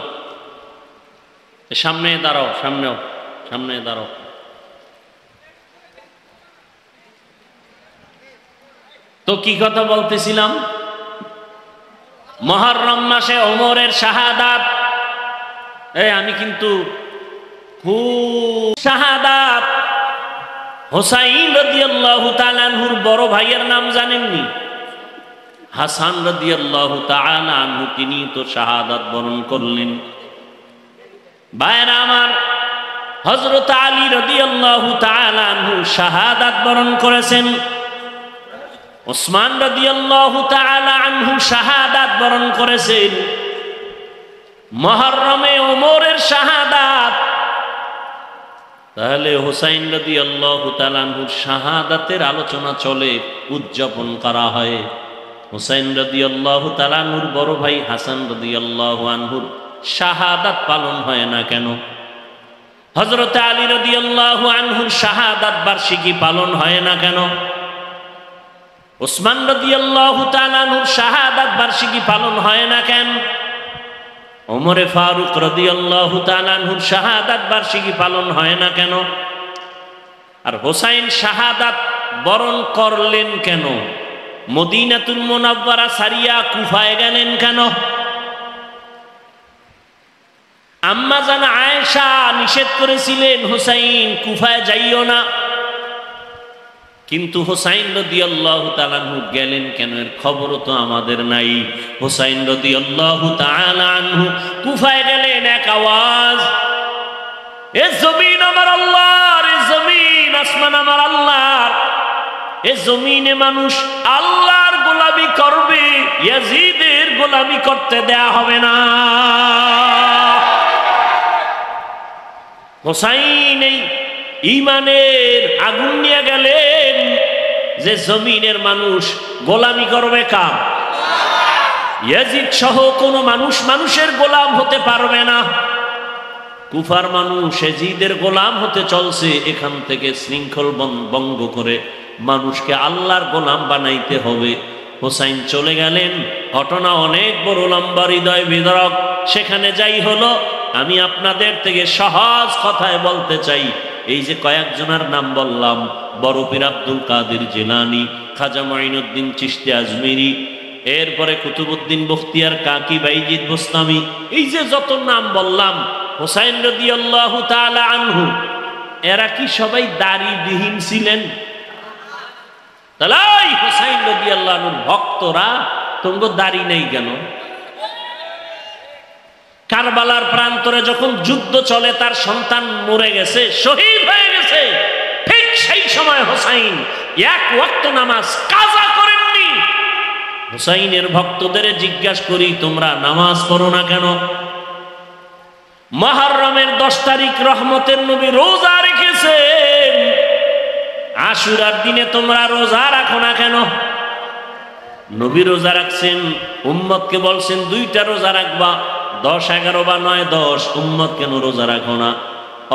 সামনে দাঁড়াও, সামনে দাঁড়াও। তো কি কথা বলতেছিলাম? মুহররম মাসে ওমরের শাহাদাত। আমি কিন্তু শাহাদাত হুসাইন রাদিয়াল্লাহু তাআলা আনহুর বড় ভাইয়ের নাম জানেননি? হাসান রাদিয়াল্লাহু তাআলা আনহু, তিনি তো শাহাদাত বরণ করলেন। ভাইয়েরা আমার, হযরত আলী রাদিয়াল্লাহু তাআলা আনহু শাহাদাত বরণ করেছেন। ওসমান রাদিয়াল্লাহু তাআলা আনহু শাহাদাত বরণ করেছেন। মুহররমে ওমরের শাহাদাত তাহলে হুসাইন রাদিয়াল্লাহু তাআলা আনহুর শাহাদাতের আলোচনা চলে, উদযাপন করা হয়। হুসাইন রাদিয়াল্লাহু তাআলা আনহুর বড় ভাই হাসান রাদিয়াল্লাহু আনহুর শাহাদাত পালন হয় না কেন? হযরত আলী রাদিয়াল্লাহু আনহুর শাহাদাত বার্ষিকী পালন হয় না কেন? ওসমান রাদিয়াল্লাহু তাআলা আনহুর শাহাদাত বার্ষিকী পালন হয় না কেন? ওমরে ফারুক রাদিয়াল্লাহু তাআলা আনহুর শাহাদাত বার্ষিকী পালন হয় না কেন? আর হোসাইন শাহাদাত বরণ করলেন কেন? মদিনাতুল মুনাওয়ারা সারিয়া কুফায় গেলেন কেন? আম্মা জান আয়েশা নিষেধ করেছিলেন, হোসাইন কুফায় যাইও না, কিন্তু হোসাইন রাদিয়াল্লাহু তাআলা আনহু গেলেন কেন? এর খবরও তো আমাদের নাই। হোসাইন রাদিয়াল্লাহু তাআলা আনহু কুফায় গেলেন, এক আওয়াজ, এ জমিন আমার আল্লাহর, এ জমিন আসমান আমার আল্লাহর, এ জমিনে মানুষ আল্লাহর গোলামি করবে, ইয়াজিদের গোলামি করতে দেয়া হবে না। হোসাইন এই ঈমানের আগুন নিয়ে গেলেন যে জমিনের মানুষ গোলামি করবে কার? ইয়াজিদ সহ কোনো মানুষ মানুষের গোলাম হতে পারবে না। কুফার মানুষ ইয়াজিদের গোলাম হতে চলছে, এখান থেকে শৃঙ্খল ভঙ্গ করে মানুষকে আল্লাহর গোলাম বানাইতে হবে। হোসাইন চলে গেলেন, ঘটনা অনেক বড় লম্বা, হৃদয় বিদারক। সেখানে যাই হলো, আমি আপনাদের থেকে সহজ কথায় বলতে চাই, এই যে কয়েকজনের নাম বললাম, বড় পীর আব্দুল কাদের জিলানী, খাজা মাইনুদ্দিন চিশতি আজমিরি, এরপরে কুতুবউদ্দিন বখতিয়ার কাকি, বাইজিদ বোস্তামি, এই যে যত নাম বললাম, হোসাইন রাদিয়াল্লাহু তাআলা আনহু এরা কি সবাই দাড়িবিহীন ছিলেন? তাহলে হোসাইন রাদিয়াল্লাহু আনহুর ভক্তরা তোমগো দাড়ি নেই কেন? কারবালার প্রান্তরে যখন যুদ্ধ চলে, তার সন্তান মরে গেছে, শহীদ হয়ে গেছে, ঠিক সেই সময় হোসাইন এক ওয়াক্ত নামাজ কাজা করেননি। হোসাইনের ভক্তদের জিজ্ঞাসা করি, তোমরা নামাজ পড়ো না কেন? মুহররমের 10 তারিখ রহমতের নবী রোজা রেখেছেন, আশুরার দিনে তোমরা রোজা রাখো না কেন? নবী রোজা রাখছেন, উম্মতকে বলছেন 2টা রোজা রাখবা, 10, 11 বা 9, 10, উম্মত কেন রোজা রাখো না?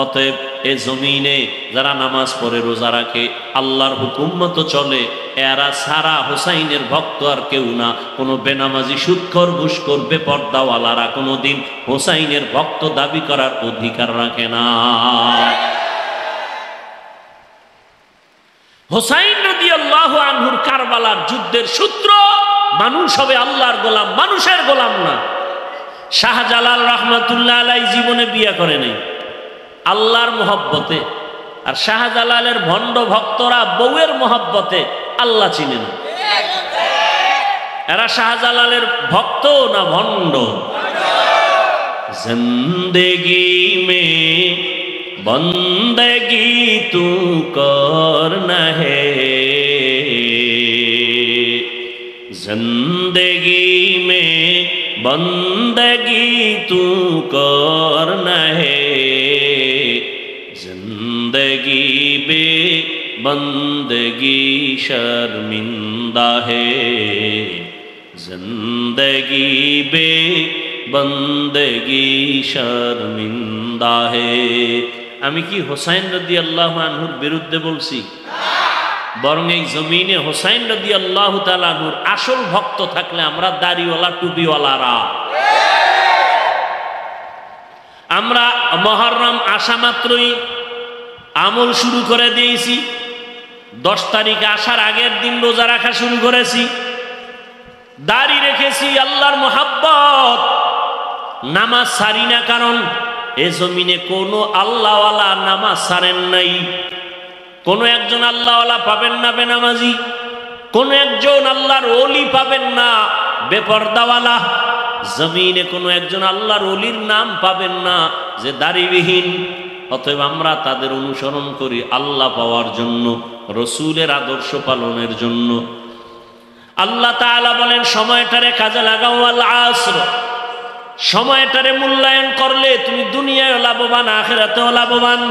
অতএব এ জমিনে যারা নামাজ পড়ে রোজা রাখে, আল্লাহর হুকুম মতো চলে, এরা সারা হোসাইনের ভক্ত আর কেউ না। কোনো বেনামাজি, সুদখোর, ঘুষখোর, বেপরদাওয়ালারা কোনোদিন হোসাইনের ভক্ত দাবি করার অধিকার রাখে না। হোসাইন রাদিয়াল্লাহু আনহুর কারবালার যুদ্ধের সূত্র, মানুষ হবে আল্লাহর গোলাম, মানুষের গোলাম না। শাহজালাল রহমাতুল্লাহ আলাইহি জীবনে বিয়ে করে নাই, আল্লাহর মহব্বতে। আর শাহজালালের ভণ্ড ভক্তরা বউয়ের মহব্বতে আল্লাহ চিনে না। এরা শাহজালালের ভক্ত না ভণ্ড? জিন্দেগি মে বন্দেগি তু করনা হে, জিন্দেগি মে বন্দगी तू करना है, जिंदगी बे बंदगी शर्मिंदा है, जिंदगी बे बंदगी शर्मिंदा है। আমি কি হোসাইন রাদিয়াল্লাহু আনহুর বিরুদ্ধে বলছি? বরং এই জমিনে হোসাইন রাদিয়াল্লাহু তাআলা আনহুর আসল ভক্ত থাকলে আমরা দাড়িওয়ালা, টুপিওয়ালারা, আমরা মুহররম আসা মাত্রই আমল শুরু করে দিয়েছি। 10 তারিখ আসার আগের দিন রোজা রাখা শুরু করেছি, দাড়ি রেখেছি, আল্লাহর মোহাব্বত। নামাজ ছাড়ি না, কারণ এ জমিনে কোনো আল্লাহওয়ালা নামাজ ছাড়েন নাই। কোন একজন আল্লাহওয়ালা পাবেন না বেনামাজি, কোন একজন আল্লাহর ওলি পাবেন না বেপরদাওয়ালা। জমিনে কোনো একজন আল্লাহর ওলির নাম পাবেন না যে দাড়িবিহীন। অতএব আমরা তাদের অনুসরণ করি আল্লাহ পাওয়ার জন্য, রসুলের আদর্শ পালনের জন্য। আল্লাহ তাআলা বলেন, সময়টারে কাজে লাগাও, আল আসর, সময়টারে মূল্যায়ন করলে তুমি দুনিয়ায় লাভবান, আখিরাতেও লাভবান।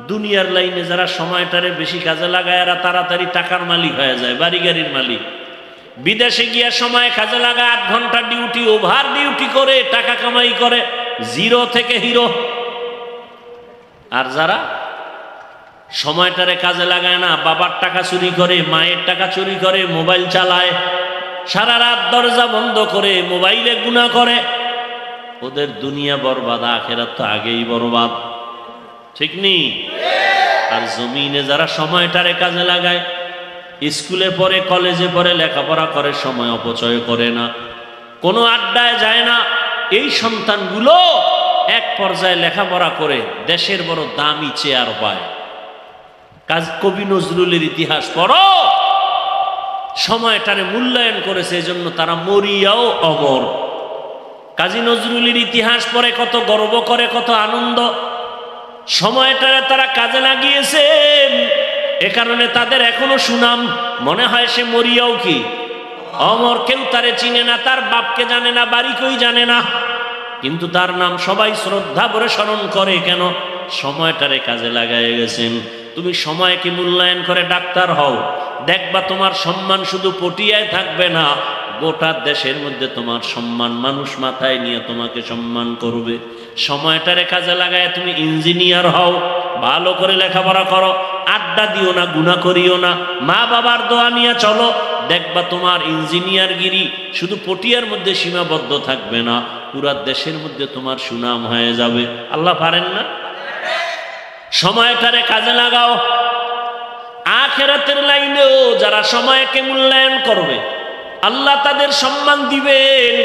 দুনিয়ার লাইনে যারা সময়টারে বেশি কাজে লাগায় এরা তাড়াতাড়ি টাকার মালিক হয়ে যায়, বাড়ি গাড়ির মালিক। বিদেশে গিয়া সময় কাজে লাগায় 8 ঘন্টা ডিউটি, ওভার ডিউটি করে টাকা কামাই করে, জিরো থেকে হিরো। আর যারা সময়টারে কাজে লাগায় না, বাবার টাকা চুরি করে, মায়ের টাকা চুরি করে, মোবাইল চালায়, সারা রাত দরজা বন্ধ করে মোবাইলে গুনাহ করে, ওদের দুনিয়া বরবাদ, আখিরাত তো আগেই বরবাদ। ঠিক নেই? আর জমিনে যারা সময়টারে কাজে লাগায়, স্কুলে পড়ে, কলেজে পড়ে, লেখাপড়া করে, সময় অপচয় করে না, কোনো আড্ডায় যায় না, এই সন্তানগুলো এক পর্যায়ে লেখাপড়া করে দেশের বড় দামি চেয়ার পায়। কবি নজরুলের ইতিহাস পড়ো, সময়টারে মূল্যায়ন করেছে, এজন্য তারা মরিয়াও অমর। কাজী নজরুলের ইতিহাস পড়ে কত গর্ব করে, কত আনন্দ। সময়টারে তারা কাজে লাগিয়েছেন, এ কারণে তাদের এখনো সুনাম। মনে হয় সে মরিয়াও কি অমর, কেউ তারে চিনে না, তার বাপকে জানে না, বাড়ি কই জানে না, কিন্তু তার নাম সবাই শ্রদ্ধা ভরে স্মরণ করে। কেন? সময়টারে কাজে লাগাই গেছেন। তুমি সময়কে মূল্যায়ন করে ডাক্তার হও, দেখবা তোমার সম্মান শুধু পটিয়ায় থাকবে না, গোটা দেশের মধ্যে তোমার সম্মান, মানুষ মাথায় নিয়ে তোমাকে সম্মান করবে। সময়টারে কাজে লাগায় তুমি ইঞ্জিনিয়ার হও, ভালো করে লেখাপড়া করো, আড্ডা দিও না, গুনাহ করিও না, মা বাবার দোয়া নিয়ে চলো, দেখবা তোমার ইঞ্জিনিয়ারগিরি শুধু পটিয়ার মধ্যে সীমাবদ্ধ থাকবে না, পুরা দেশের মধ্যে তোমার সুনাম হয়ে যাবে। আল্লাহ পারেন না? সময়টারে কাজে লাগাও। আখিরাতের লাইনেও যারা সময়কে মূল্যায়ন করবে, আল্লাহ তাদের সম্মান দিবেন।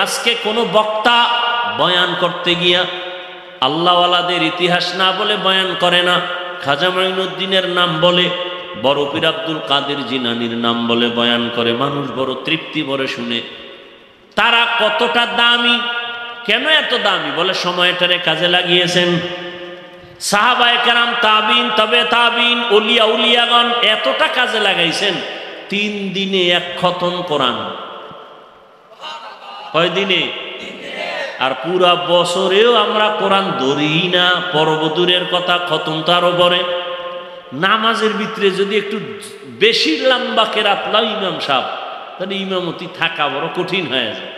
আজকে কোনো বক্তা বয়ান করতে গিয়া আল্লাহওয়ালাদের ইতিহাস না বলে বয়ান করে না, খাজা মাইনুদ্দিনের নাম বলে, বড় পীর আব্দুল কাদের জিলানীর নাম বলে বয়ান করে, মানুষ বড় তৃপ্তি ভরে শুনে। তারা কতটা দামি, কেন এত দামি? বলে সময়টারে কাজে লাগিয়েছেন। সাহাবায়ে কেরাম, তাবিন, তবে তাবিন, ওলিয়া উলিয়াগণ এতটা কাজে লাগাইছেন, 3 দিনে 1 খতম কোরআন। কয় দিনে? আর পুরা বছরেও আমরা কোরআন ধরি না, পরবদূরের কথা, খতম তো আরো বড়। নামাজের ভিতরে যদি একটু বেশি লম্বা কেরাত লাও ইমাম সাহেব, তাহলে ইমামতি থাকা বড় কঠিন হয়ে যায়।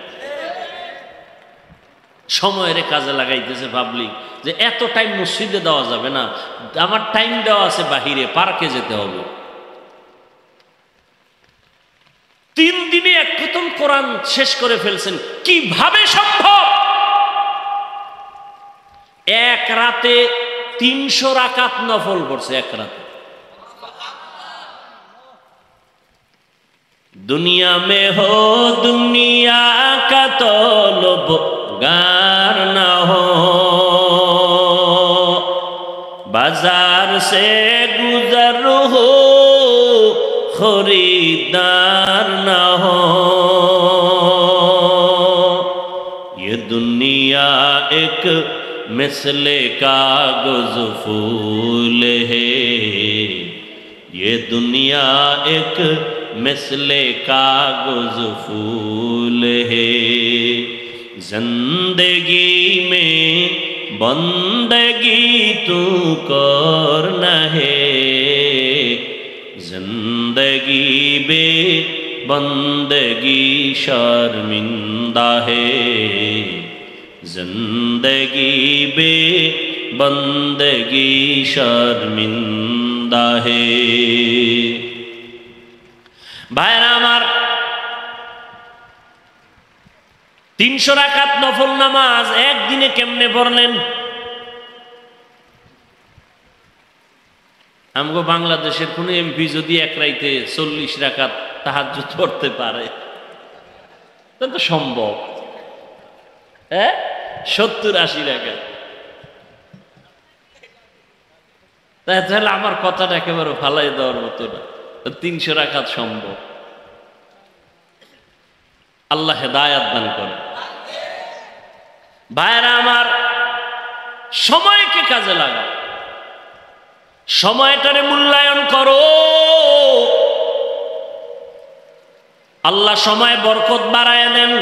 সময়ের কাজে লাগাইতেছে পাবলিক, যে এত টাইম মসজিদে দেওয়া যাবে না, আমার টাইম দেওয়া আছে বাহিরে, পার্কে যেতে হবে। 3 দিনে 1 খতম কোরআন শেষ করে ফেলছেন, কিভাবে সম্ভব? এক রাতে 300 রাকাত নফল পড়ছে, এক রাতে। दुनिया में हो दुनिया का तलबगार ना हो, बाजार से गुजर हो खरीदार ना हो, ये दुनिया एक मिसले कागज फूल है, ये दुनिया एक मिसले कागज फूल है, जिंदगी में बंदगी तू करना है, जिंदगी बे बंदगी शर्मिंदा है, जिंदगी बे बंदगी शर्मिंदा है। ভাইরা আমার, 300 রাকাত নফল নামাজ একদিনে কেমনে পড়লেন? আমগো বাংলাদেশের কোন এমপি যদি এক রাইতে 40 রাকাত তাহাজ্জুদ পড়তে পারে, তাহলে তো সম্ভব। 70-80 রাকাত, তাহলে আমার কথাটা একেবারে ফালাই দেওয়ার মতো না। 300 রাকাত সম্ভব। আল্লাহ হেদায়াত দান করে। ভাইরা আমার, সময়কে কাজে লাগাও, সময়টারে মূল্যায়ন করো। আল্লাহ সময় বরকত বাড়ায় দেন।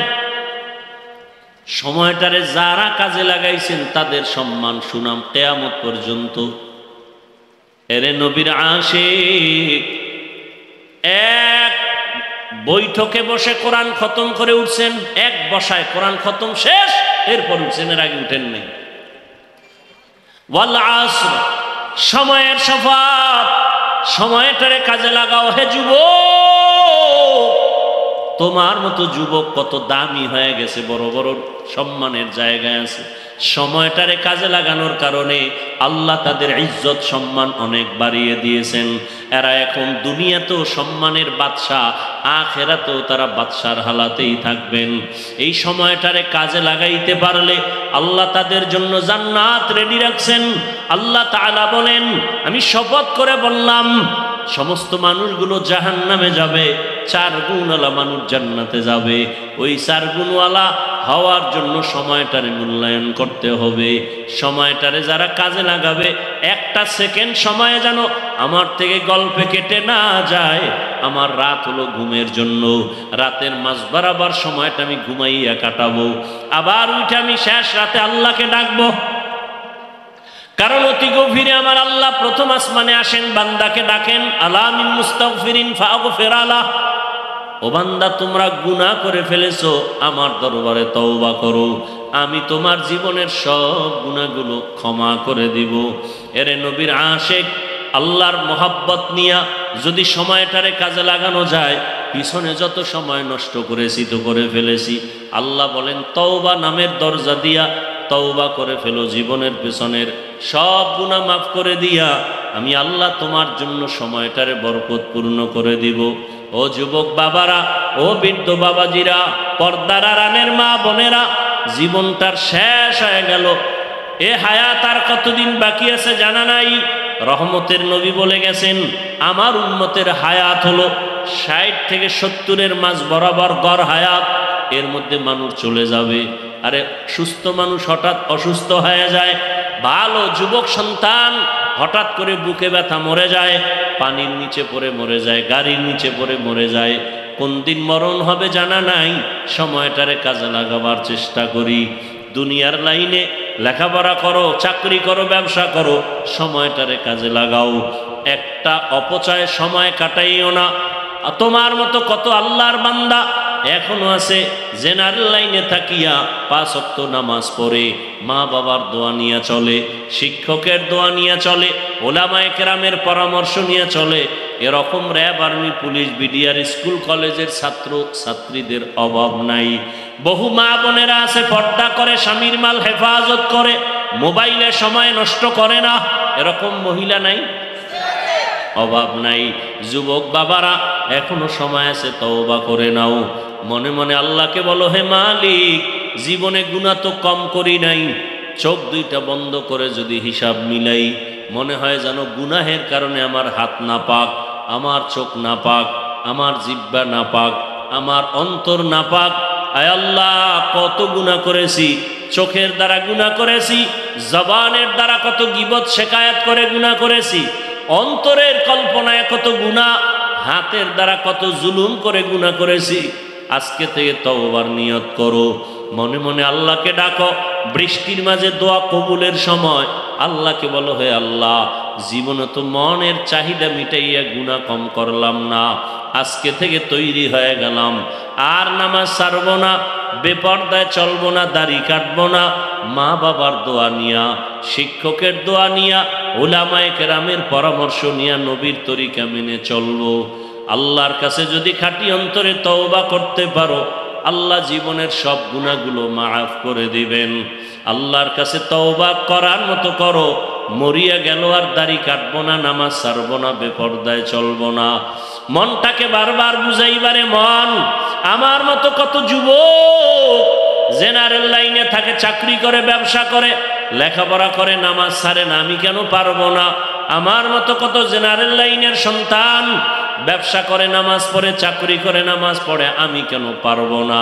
সময়টারে যারা কাজে লাগাইছেন তাদের সম্মান সুনাম কিয়ামত পর্যন্ত। এরে নবীর আশিক, এক বৈঠকে বসে কোরআন খতম করে উঠছেন, এক বসায় কোরআন খতম শেষ, এরপর উঠছেন, এর আগে উঠেন নাই। ওয়াল আসর, সময়ের শফাত, সময়টারে কাজে লাগাও হে যুবক। তোমার মতো যুবক কত দামি হয়ে গেছে, বড় বড় সম্মানের জায়গায় আছে। সময়টারে কাজে লাগানোর কারণে আল্লাহ তাদের ইজ্জত সম্মান অনেক বাড়িয়ে দিয়েছেন। এরা এখন দুনিয়াতেও সম্মানের বাদশাহ, আখিরাতেও তারা বাদশার হালাতেই থাকবেন। এই সময়টারে কাজে লাগাইতে পারলে আল্লাহ তাদের জন্য জান্নাত রেডি রাখছেন। আল্লাহ তাআলা বলেন, আমি শপথ করে বললাম সমস্ত মানুষগুলো জাহান্নামে যাবে, 4 গুণওয়ালা মানুষ জান্নাতে যাবে। ওই 4 গুণওয়ালা হওয়ার জন্য সময়টারে মূল্যায়ন করতে হবে। সময়টারে যারা কাজে লাগাবে, একটা সেকেন্ড সময়ে যেন আমার থেকে গল্পে কেটে না যায়। আমার রাত হলো ঘুমের জন্য, রাতের মাঝ বরাবর সময়টা আমি ঘুমাইয়া কাটাবো, আবার উঠে আমি শেষ রাতে আল্লাহকে ডাকবো। কারণ অতি গভীরে আমার আল্লাহ প্রথম আসমানে আসেন, বান্দাকে ডাকেন, আলা মিন মুস্তাগফিরিন ফাগফির লাহ। ও বান্দা, তোমরা গুনাহ করে ফেলেছো, আমার দরবারে তওবা করো, আমি তোমার জীবনের সব গুনাহগুলো ক্ষমা করে দিব। এরে নবীর আশিক, আল্লাহর মোহাব্বত নিয়া যদি সময়টারে কাজে লাগানো যায়, পিছনে যত সময় নষ্ট করেছি তো করে ফেলেছি। আল্লাহ বলেন, তওবা নামের দরজা দিয়া তওবা করে ফেলো, জীবনের পেছনের সব গুনাহ মাফ করে দিয়া আমি আল্লাহ তোমার জন্য সময়টারে বরকতপূর্ণ করে দিব। ও যুবক বাবারা, ও বৃদ্ধ বাবাজিরা, পর্দার আড়ালের মা বোনেরা, জীবনটার শেষ হয়ে গেল। এ হায়াত আর কতদিন বাকি আছে জানা নাই। রহমতের নবী বলে গেছেন, আমার উম্মতের হায়াত হলো 60 থেকে 70-এর মাঝ বরাবর গড় হায়াত। এর মধ্যে মানুষ চলে যাবে। আরে সুস্থ মানুষ হঠাৎ অসুস্থ হয়ে যায়, ভালো যুবক সন্তান হঠাৎ করে বুকে ব্যথা মরে যায়, পানির নিচে পড়ে মরে যায়, গাড়ির নিচে পড়ে মরে যায়। কোন দিন মরণ হবে জানা নাই। সময়টারে কাজে লাগাবার চেষ্টা করি। দুনিয়ার লাইনে লেখাপড়া করো, চাকরি করো, ব্যবসা করো, সময়টারে কাজে লাগাও। একটা অপচয় সময় কাটাইও না। তোমার মতো কত আল্লাহর বান্দা এখনো আছে জেনারেল লাইনে থাকিয়া 5 ওয়াক্ত নামাজ পড়ে, মা বাবার দোয়া নিয়ে চলে, শিক্ষকের দোয়া নিয়ে চলে, ওলামায়ে কেরামের পরামর্শ নিয়ে চলে। এরকম RAB, army, police, BDR, school কলেজের ছাত্র ছাত্রীদের অভাব নাই। বহু মা বোনেরা আছে পর্দা করে, স্বামীর মাল হেফাজত করে, মোবাইলে সময় নষ্ট করে না। এরকম মহিলা নাই? অভাব নাই। যুবক বাবারা, এখনো সময় আছে, তওবা করে নাও। মনে মনে আল্লাহকে বলো, হে মালিক, জীবনে গুনাহ তো কম করি নাই। চোখ দুইটা বন্ধ করে যদি হিসাব মিলাই, মনে হয় যেন গুনাহের কারণে আমার হাত নাপাক, আমার চোখ নাপাক, আমার জিহ্বা নাপাক, আমার অন্তর নাপাক। আয় আল্লাহ, কত গুনাহ করেছি। চোখের দ্বারা গুনাহ করেছি, জবানের দ্বারা কত গীবত শিকায়াত করে গুনাহ করেছি, অন্তরের কল্পনায় কত গুনাহ, হাতের দ্বারা কত জুলুম করে গুনাহ করেছি। আজকে থেকে তওবার নিয়ত করো, মনে মনে আল্লাহকে ডাকো। বৃষ্টির মাঝে দোয়া কবুলের সময় আল্লাহকে বলো, হে আল্লাহ, জীবনে তো মনের চাহিদা মিটাইয়া গুনাহ কম করলাম না, আজকে থেকে তৈরি হয়ে গেলাম, আর নামাজ ছাড়বো না, বেপর্দায় চলবো না, দাড়ি কাটবো না, মা বাবার দোয়া নিয়া, শিক্ষকের দোয়া নিয়া, উলামায়ে কেরামের পরামর্শ নিয়া নবীর তরিকা মেনে চলবো। আল্লাহর কাছে যদি খাঁটি অন্তরে তওবা করতে পারো, আল্লাহ জীবনের সব গুনাহগুলো মাফ করে দিবেন। আল্লাহর কাছে তওবা করার মতো করো, মরিয়া গেল আর দাড়ি কাটবো না, নামাজ ছাড়বো না, বেপর্দায় চলবো না। মনটাকে বারবার বুঝাইবারে মন, আমার মতো কত যুবক জেনারেল লাইনে থাকে, চাকরি করে, ব্যবসা করে, লেখাপড়া করে, নামাজ ছাড়ে না, আমি কেন পারবো না? আমার মতো কত জেনারেল লাইনের সন্তান ব্যবসা করে, নামাজ পড়ে, চাকরি করে, নামাজ পড়ে, আমি কেন পারবো না?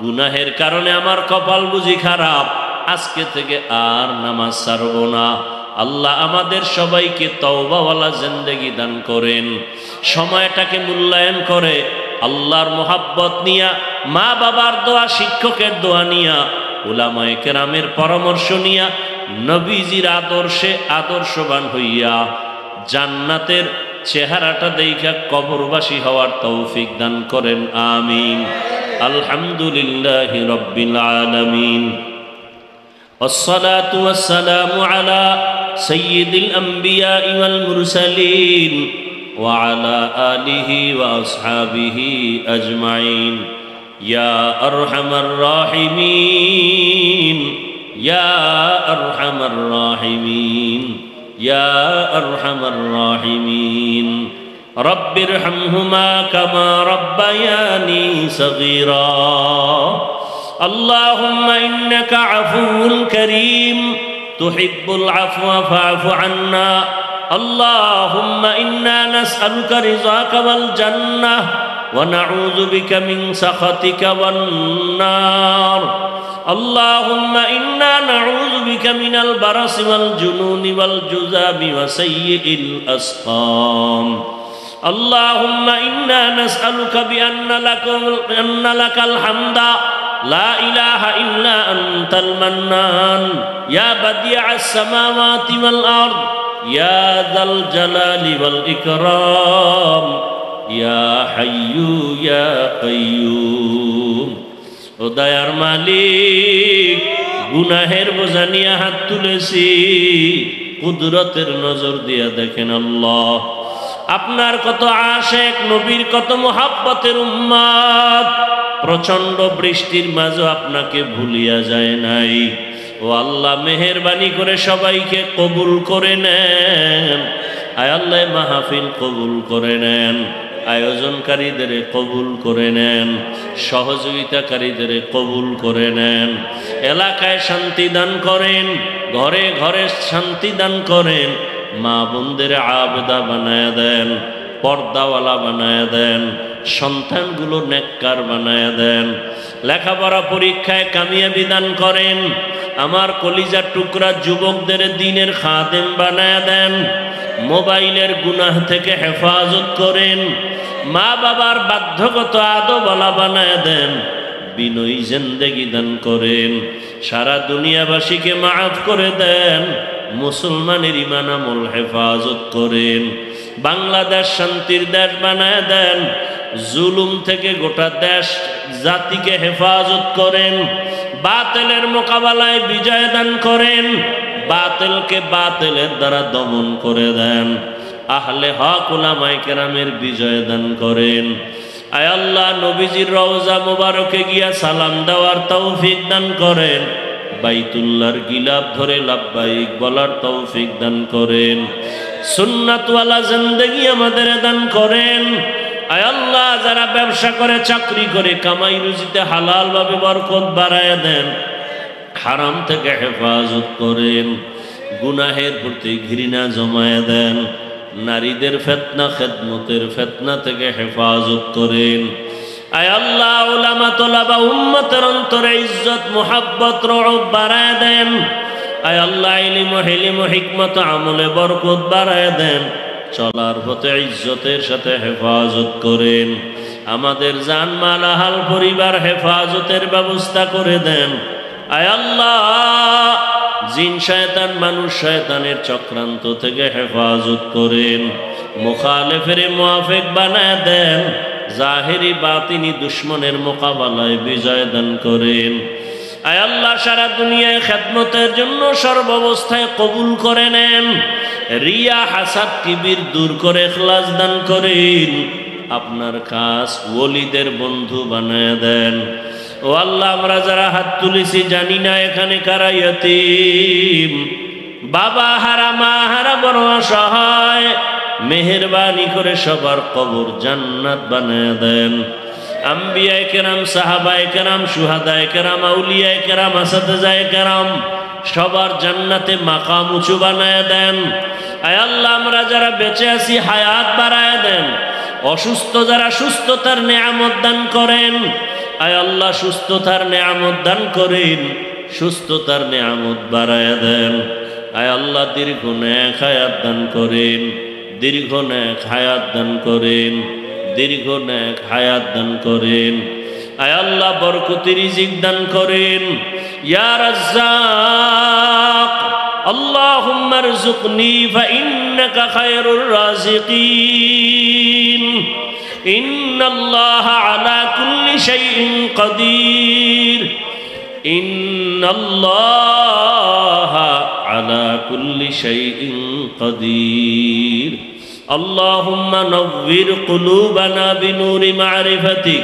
গুনাহের কারণে আমার কপাল বুঝি খারাপ, আজকে থেকে আর নামাজ ছাড়বো না। আল্লাহ আমাদের সবাইকে তওবাওয়ালা জিন্দেগি দান করেন। সময়টাকে মূল্যায়ন করে আল্লাহর মোহাব্বত নিয়া, মা বাবার দোয়া, শিক্ষকের দোয়া নিয়া, উলামায়ে কেরামের পরামর্শ নিয়া, নবীজির আদর্শে আদর্শবান হইয়া জান্নাতের চেহারাটা দেখা কবরবাসী হওয়ার তৌফিক দান করেন, আমিন। আলহামদুলিল্লাহি রাব্বিল আলামিন। والصلاة والسلام على سيد الأنبياء والمرسلين وعلى آله وأصحابه أجمعين يا أرحم الراحمين يا أرحم الراحمين يا أرحم الراحمين رب ارحمهما كما ربياني صغيرا اللهم إنك عفو كريم تحب العفو فاعف عنا اللهم إنا نسألك رضاك والجنة ونعوذ بك من سخطك والنار اللهم إنا نعوذ بك من البرص والجنون والجذام وسيء الأسقام اللهم إنا نسألك بأن لك الحمد لا إله إلا أنت المنان يا بديع السماوات والأرض يا ذا الجلال والإكرام يا حي يا قيوم ও দয়ার মালিক, গুনাহের বোঝা নিয়ে হাত তুলেছি, কুদরতের নজর দিয়া দেখেন আল্লাহ, আপনার কত আশেক, নবীর কত মুহাব্বতের উম্মত, প্রচন্ড বৃষ্টির মাঝে আপনাকে ভুলিয়া যায় নাই। ও আল্লাহ, মেহেরবানি করে সবাইকে কবুল করে নেন। আয় আল্লাহ, মাহফিল কবুল করে নেন, আয়োজনকারীদের কবুল করে নেন, সহযোগিতাকারীদের কবুল করে নেন, এলাকায় শান্তি দান করেন, ঘরে ঘরে শান্তি দান করেন, মা বোনদের আবেদা বানায় দেন, পর্দাওয়ালা বানায় দেন, সন্তানগুলো নেককার বানায় দেন, লেখাপড়া পরীক্ষায় কামিয়াবি দান করেন, আমার কলিজার টুকরা যুবকদের দ্বীনের খাদেম বানায় দেন, মোবাইলের গুনাহ থেকে হেফাজত করেন, মা বাবার বাধ্যগত আদবওয়ালা বানায় দেন, বিনয়ী জিন্দেগি দান করেন, সারা দুনিয়াবাসীকে মাফ করে দেন, মুসলমানের ঈমান আমল হেফাজত করেন, বাংলাদেশ শান্তির দেশ বানায় দেন, জুলুম থেকে গোটা দেশ জাতিকে হেফাজত করেন, বাতিলের মোকাবেলায় বিজয় দান করেন, বাতিলকে বাতিলের দ্বারা দমন করে দেন, আহলে হক উলামায়ে কেরামের বিজয় দান করেন। আয় আল্লাহ, নবীজির রওজা মুবারকে গিয়া সালাম দেওয়ার তৌফিক দান করেন, বাইতুল্লাহর গিলাফ ধরে লাব্বাইক বলার তৌফিক দান করেন, সুন্নাতওয়ালা জিন্দেগি আমাদের দান করেন। আয় আল্লাহ, যারা ব্যবসা করে, চাকরি করে, কামাই রুজিতে হালাল ভাবে বরকত বাড়ায় দেন, হারাম থেকে হেফাজত করেন, গুনাহের প্রতি ঘৃণা জমায় দেন, নারীদের ফিতনা খেদমতের ফিতনা থেকে হেফাজত করেন। আয় আল্লাহ, উলামা তোলাবা উম্মতের অন্তরে ইজ্জত মুহাব্বত রউফ বাড়ায় দেন। আয় আল্লাহ, ইলম হিলম হিকমত আমলে বরকত বাড়ায় দেন, চলার পথে ইজ্জতের সাথে হেফাজত করেন, আমাদের জানমাল আহাল পরিবার হেফাজতের ব্যবস্থা করে দেন। আয় আল্লাহ, জিন শয়তান মানুষ শয়তানের চক্রান্ত থেকে হেফাজত করেন, মুখালেফের মুআফিক বানায় দেন, জাহেরি বাতিনি দুশ্মনের মোকাবেলায় বিজয় দান করেন। আয় আল্লাহ, সারা দুনিয়ায় খেদমতের জন্য সর্বাবস্থায় কবুল করে নেন, রিয়া হাসাদ কিবির দূর করে ইখলাস দান করেন, আপনার খাস ওলিদের বন্ধু বানায় দেন। ও আল্লাহ, আমরা যারা হাত তুলেছি জানি না এখানে কারা ইয়তীম, বাবা হারা, মা হারা, বড় অসহায়, মেহেরবানি করে সবার কবর জান্নাত বানায় দেন। আম্বিয়ায়ে কেরাম, সাহাবায়ে কেরাম, শুহাদায়ে কেরাম, আউলিয়ায়ে কেরাম, আসাতিজায়ে কেরাম, সবার জান্নাতে মাকাম উঁচু বানায় দেন। আয় আল্লাহ, আমরা যারা বেঁচে আছি হায়াত বাড়ায় দেন, অসুস্থ যারা সুস্থতার নেয়ামত দান করেন। আয় আল্লাহ, সুস্থতার নেয়ামত দান করেন, সুস্থতার নেয়ামত বাড়ায় দেন। আয় আল্লাহ, দীর্ঘ নেক হায়াত দান করেন, দীর্ঘ নেক হায়াত দান করেন, দীর্ঘ নেক হায়াত দান করেন। আয় আল্লাহ, বরকতি রিজিক দান করেন। ইয়া রাজ্জাক, اللهم ارزقني فإنك خير الرازقين إن الله على كل شيء قدير إن الله على كل شيء قدير اللهم نور قلوبنا بنور معرفتك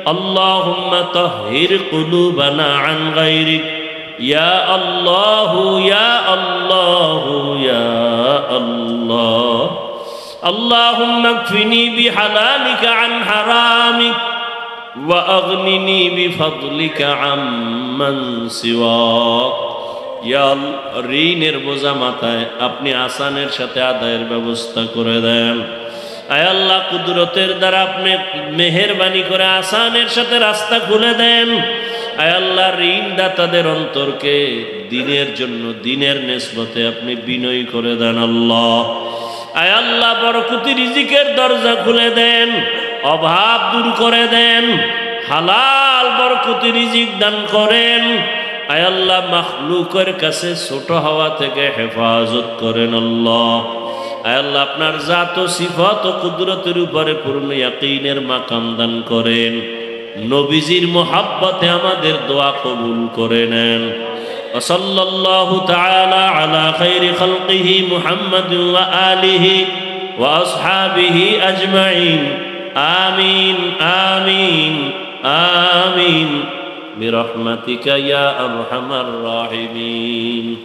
اللهم طهر قلوبنا عن غيرك يا الله يا الله يا الله اللهم اكفني بحلالك عن حرامك وأغنني بفضلك عمن سواك يا ঋণের বোঝা মাথায় আপনি আসানের সাথে আদায়ের ব্যবস্থা করে দেন আয় আল্লাহ কুদরতের দ্বারা আপনি মেহেরবানি করে আসানের সাথে রাস্তা খুলে দেন আয় আল্লাহ ঋণদাতাদের অন্তরকে দিনের জন্য দিনের নিসবতে আপনি বিনয়ী করে দেন আল্লাহ আয় আল্লাহ বরকতি রিজিকের দরজা খুলে দেন অভাব দূর করে দেন হালাল বরকতি রিজিক দান করেন আয় আল্লাহ মাখলুকের কাছে ছোট হওয়া থেকে হেফাজত করেন আল্লাহ আয় আল্লাহ আপনার জাত ও সিফাত ও কুদরতের উপরে পূর্ণ ইয়াকিনের মাকাম দান করেন নবীজির মোহাব্বতে আমাদের দোয়া কবুল করে নেন وصلى الله تعالى على خير خلقه محمد وآله وأصحابه أجمعين آمين آمين آمين برحمتك يا أرحم الراحمين